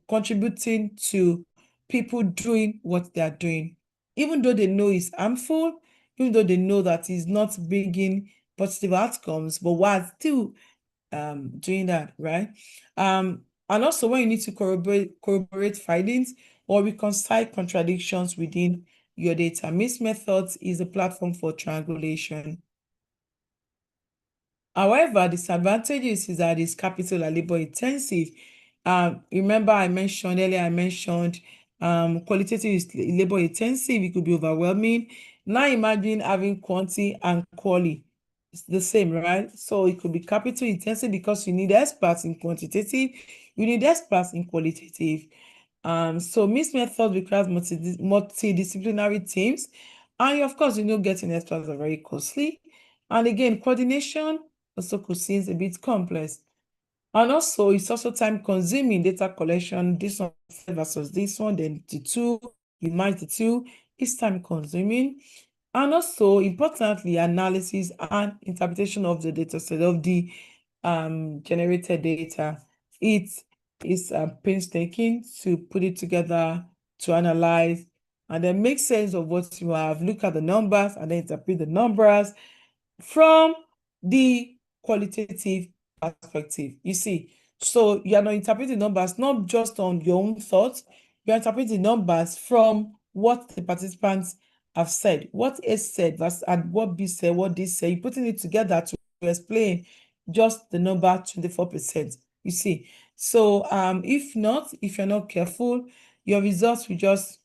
contributing to people doing what they are doing? Even though they know it's harmful, even though they know that it's not bringing positive outcomes, but while still doing that, right? And also when you need to corroborate findings or reconcile contradictions within your data. Mixed methods is a platform for triangulation. However, disadvantages is that it's capital and labor intensive. Remember I mentioned qualitative is labor intensive, it could be overwhelming. Now imagine having quantity and quality. It's the same, right? So it could be capital intensive because you need experts in quantitative, you need experts in qualitative. So mixed method requires multidisciplinary teams. And of course, getting experts are very costly. And again, coordination also could seem a bit complex. And also, it's also time consuming data collection. This one versus this one, then the two, you match the two, it's time consuming. And also, importantly, analysis and interpretation of the data set, of the generated data. It is painstaking to put it together, to analyze, and then make sense of what you have, look at the numbers, and then interpret the numbers from the qualitative perspective. You see, so you are not interpreting numbers not just on your own thoughts, you are interpreting numbers from what the participants have said, what A said, and what B said, what they say. You're putting it together to explain just the number 24%. You see, so if you're not careful, your results will just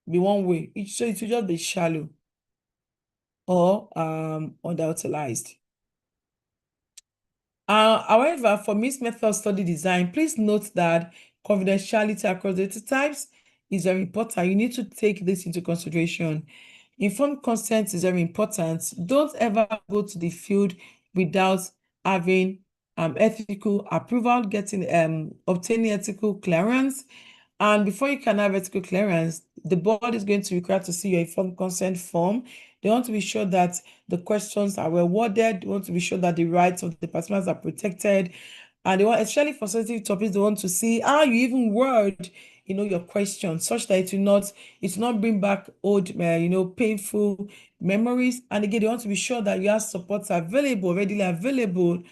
be one way. So it will just be shallow or underutilized. However, for mixed method study design, please note that confidentiality across data types is very important. You need to take this into consideration. Informed consent is very important. Don't ever go to the field without having ethical approval, obtaining ethical clearance. And before you can have ethical clearance, the board is going to require to see your informed consent form. They want to be sure that the questions are well worded. They want to be sure that the rights of the participants are protected. And they want, especially for sensitive topics, they want to see how you even word, your question, such that it will not bring back old, painful memories. And again, they want to be sure that you have supports available, readily available,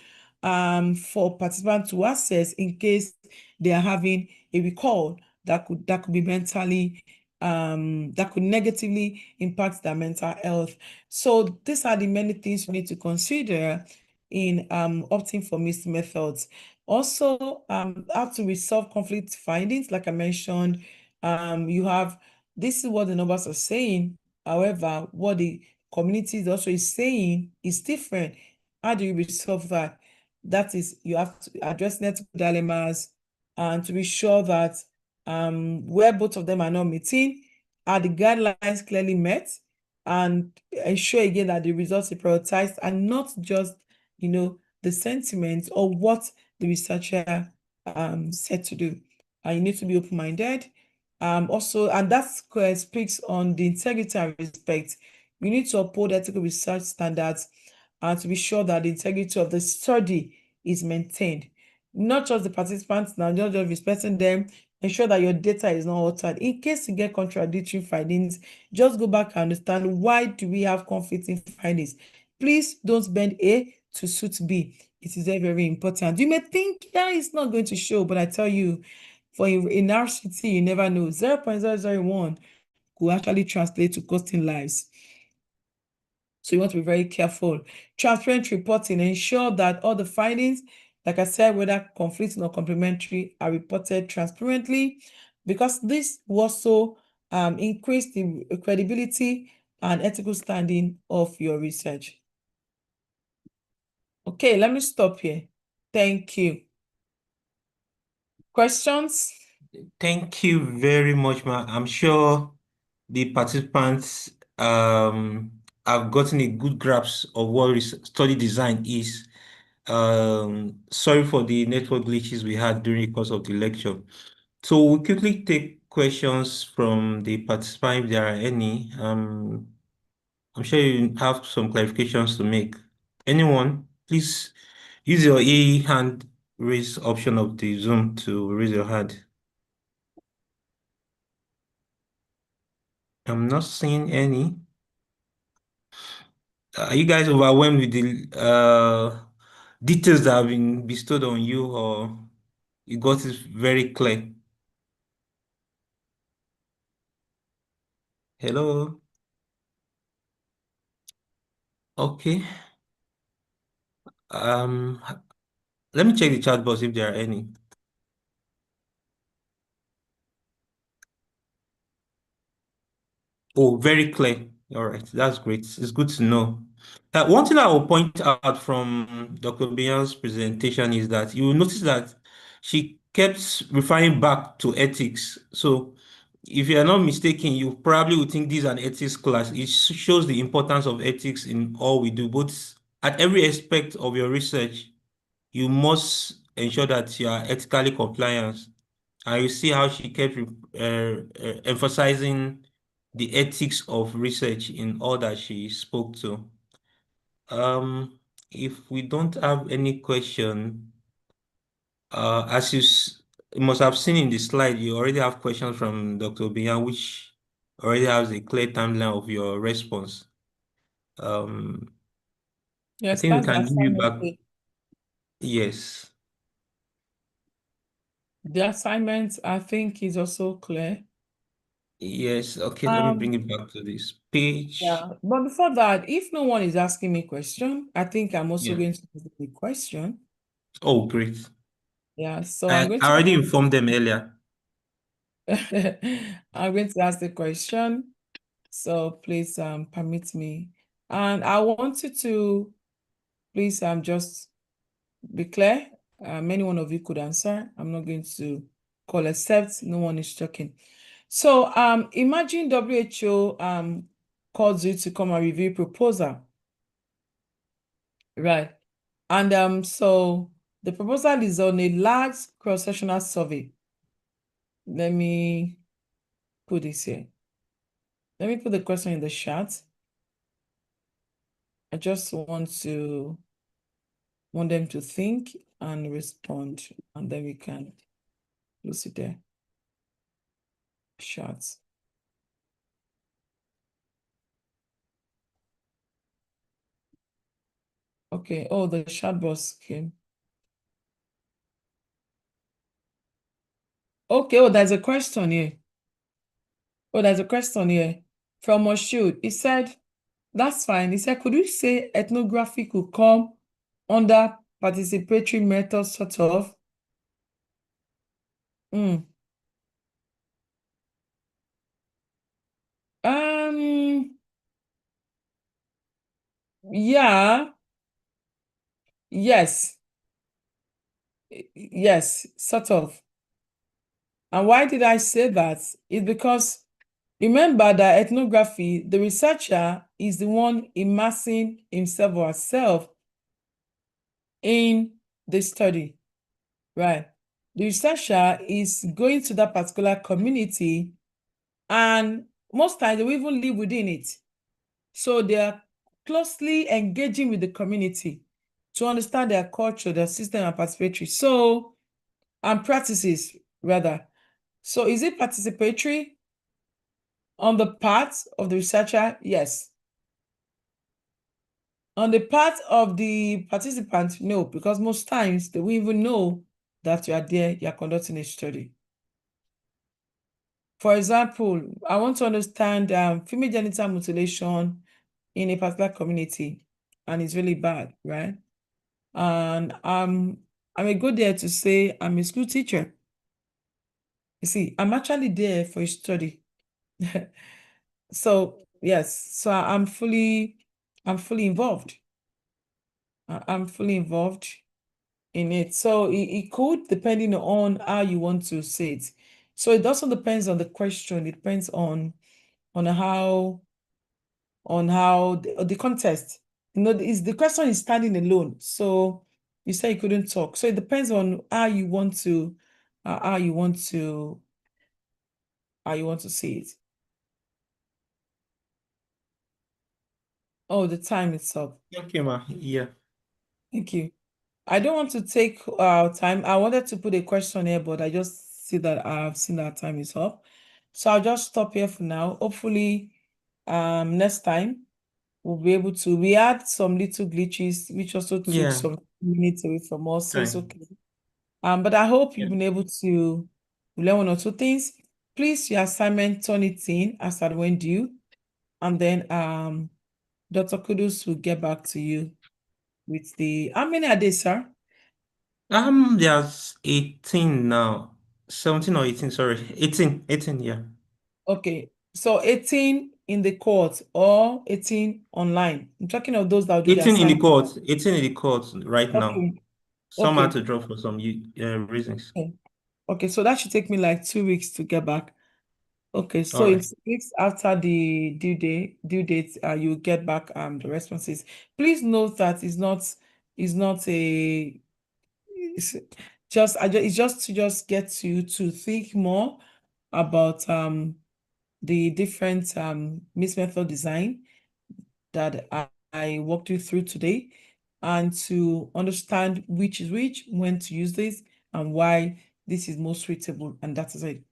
for participants to access in case they are having a recall that could be mentally that could negatively impact their mental health. So these are the many things you need to consider in opting for mixed methods. Also, how to resolve conflict findings, like I mentioned, this is what the numbers are saying. However, what the community also is saying is different. How do you resolve that? That is, you have to address network dilemmas and to be sure that where both of them are not meeting, are the guidelines clearly met, and ensure again that the results are prioritized and not just, the sentiments or what the researcher said to do. And you need to be open-minded. Also, and that speaks on the integrity and respect. You need to uphold ethical research standards and to be sure that the integrity of the study is maintained. Not just the participants, now not just respecting them, ensure that your data is not altered. In case you get contradictory findings, just go back and understand, why do we have conflicting findings? Please don't bend A to suit B. It is very, very important. You may think, yeah, it's not going to show, but I tell you, for in RCT, you never know. 0.001 could actually translate to costing lives. So you want to be very careful. Transparent reporting, ensure that all the findings, like I said, whether conflicting or complementary, are reported transparently, because this will also increase the credibility and ethical standing of your research. Okay, let me stop here. Thank you. Questions? Thank you very much, ma. I'm sure the participants have gotten a good grasp of what study design is. Sorry for the network glitches we had during the course of the lecture. So we'll quickly take questions from the participants if there are any. I'm sure you have some clarifications to make. Anyone, please use your hand raise option of the Zoom to raise your hand. I'm not seeing any. Are you guys overwhelmed with the details that have been bestowed on you, or you got it very clear? Hello? Okay. Let me check the chat box if there are any. Oh, very clear. All right, that's great. It's good to know. One thing I will point out from Dr. Bian's presentation is that you will notice that she kept referring back to ethics. So if you are not mistaken, you probably would think this is an ethics class. It shows the importance of ethics in all we do, but at every aspect of your research, you must ensure that you are ethically compliant. And you see how she kept emphasizing the ethics of research in all that she spoke to. If we don't have any question, as you must have seen in the slide, you already have questions from Dr. Obiyan, which already has a clear timeline of your response. I Yes, think we that's the can give you assignment. back. Yes. The assignment, I think, is also clear. Yes. Okay, let me bring it back to this page. Yeah, but before that, if no one is asking me question, I think I'm also Yeah. going to ask the question. Oh, great. Yeah, so I I'm going already to informed them earlier. I'm going to ask the question. So please permit me. And I want you to please just be clear. Any one of you could answer. I'm not going to call except no one is talking. So imagine WHO calls you to come and review proposal. Right. And so the proposal is on a large cross-sectional survey. Let me put this here. Let me put the question in the chat. I just want them to think and respond, and then we can close it there. Chat. Okay. Oh, the chat box came. Okay. Oh, there's a question here. From Moshood. He said, that's fine. He said, could we say ethnography could come under participatory method, sort of? Mm. Yeah. Yes. Yes, sort of. And why did I say that? It's because remember that ethnography, the researcher is the one immersing himself or herself in the study, right? The researcher is going to that particular community, and most times they will even live within it. So they are closely engaging with the community to understand their culture, their system, and participatory. So, and practices, rather. So is it participatory on the part of the researcher? Yes. On the part of the participant, no, because most times they will even know that you are there, you are conducting a study. For example, I want to understand female genital mutilation in a particular community, and it's really bad, right? And I may go there to say I'm a school teacher. You see, I'm actually there for a study. So yes, so I'm fully involved. I'm fully involved in it. So it could, depending on how you want to say it. So it also depends on the question. It depends on how the context. You know, the question is standing alone. So you say you couldn't talk. So it depends on how you want to say it. Oh, the time is up. Thank you, ma. Yeah. Thank you. I don't want to take time. I wanted to put a question here, but I just see that I've seen that time is up. So I'll just stop here for now. Hopefully, next time we'll be able to. We had some little glitches, which also took Yeah. some minutes away from us, so it's Fine. okay. But I hope Yeah. you've been able to learn one or two things. Please, your assignment, turn it in as at when due, and then Dr. Kudus will get back to you with the. How many are they, sir? There's 18 now. 17 or 18, sorry. 18, yeah. Okay, so 18 in the court or 18 online. I'm talking of those that will do the 18 in the assignment. court. 18 in the court right now. Okay, Some had okay, to drop for some reasons. okay. Okay, so that should take me like 2 weeks to get back. Okay, so All in right. 2 weeks after the due date, you get back the responses. Please note that it's not a it's just to get you to think more about the different mixed method design that I walked you through today, and to understand which is which, when to use this, and why this is most suitable. And that is it.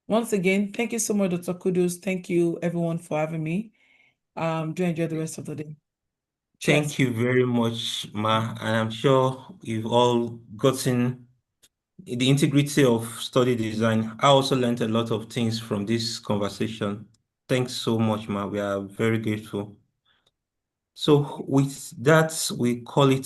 Once again, thank you so much, Dr. Kudos. Thank you, everyone, for having me. Do enjoy the rest of the day. Cheers. Thank you very much, Ma. And I'm sure you've all gotten the integrity of study design. I also learned a lot of things from this conversation. Thanks so much, Ma. We are very grateful. So with that, we call it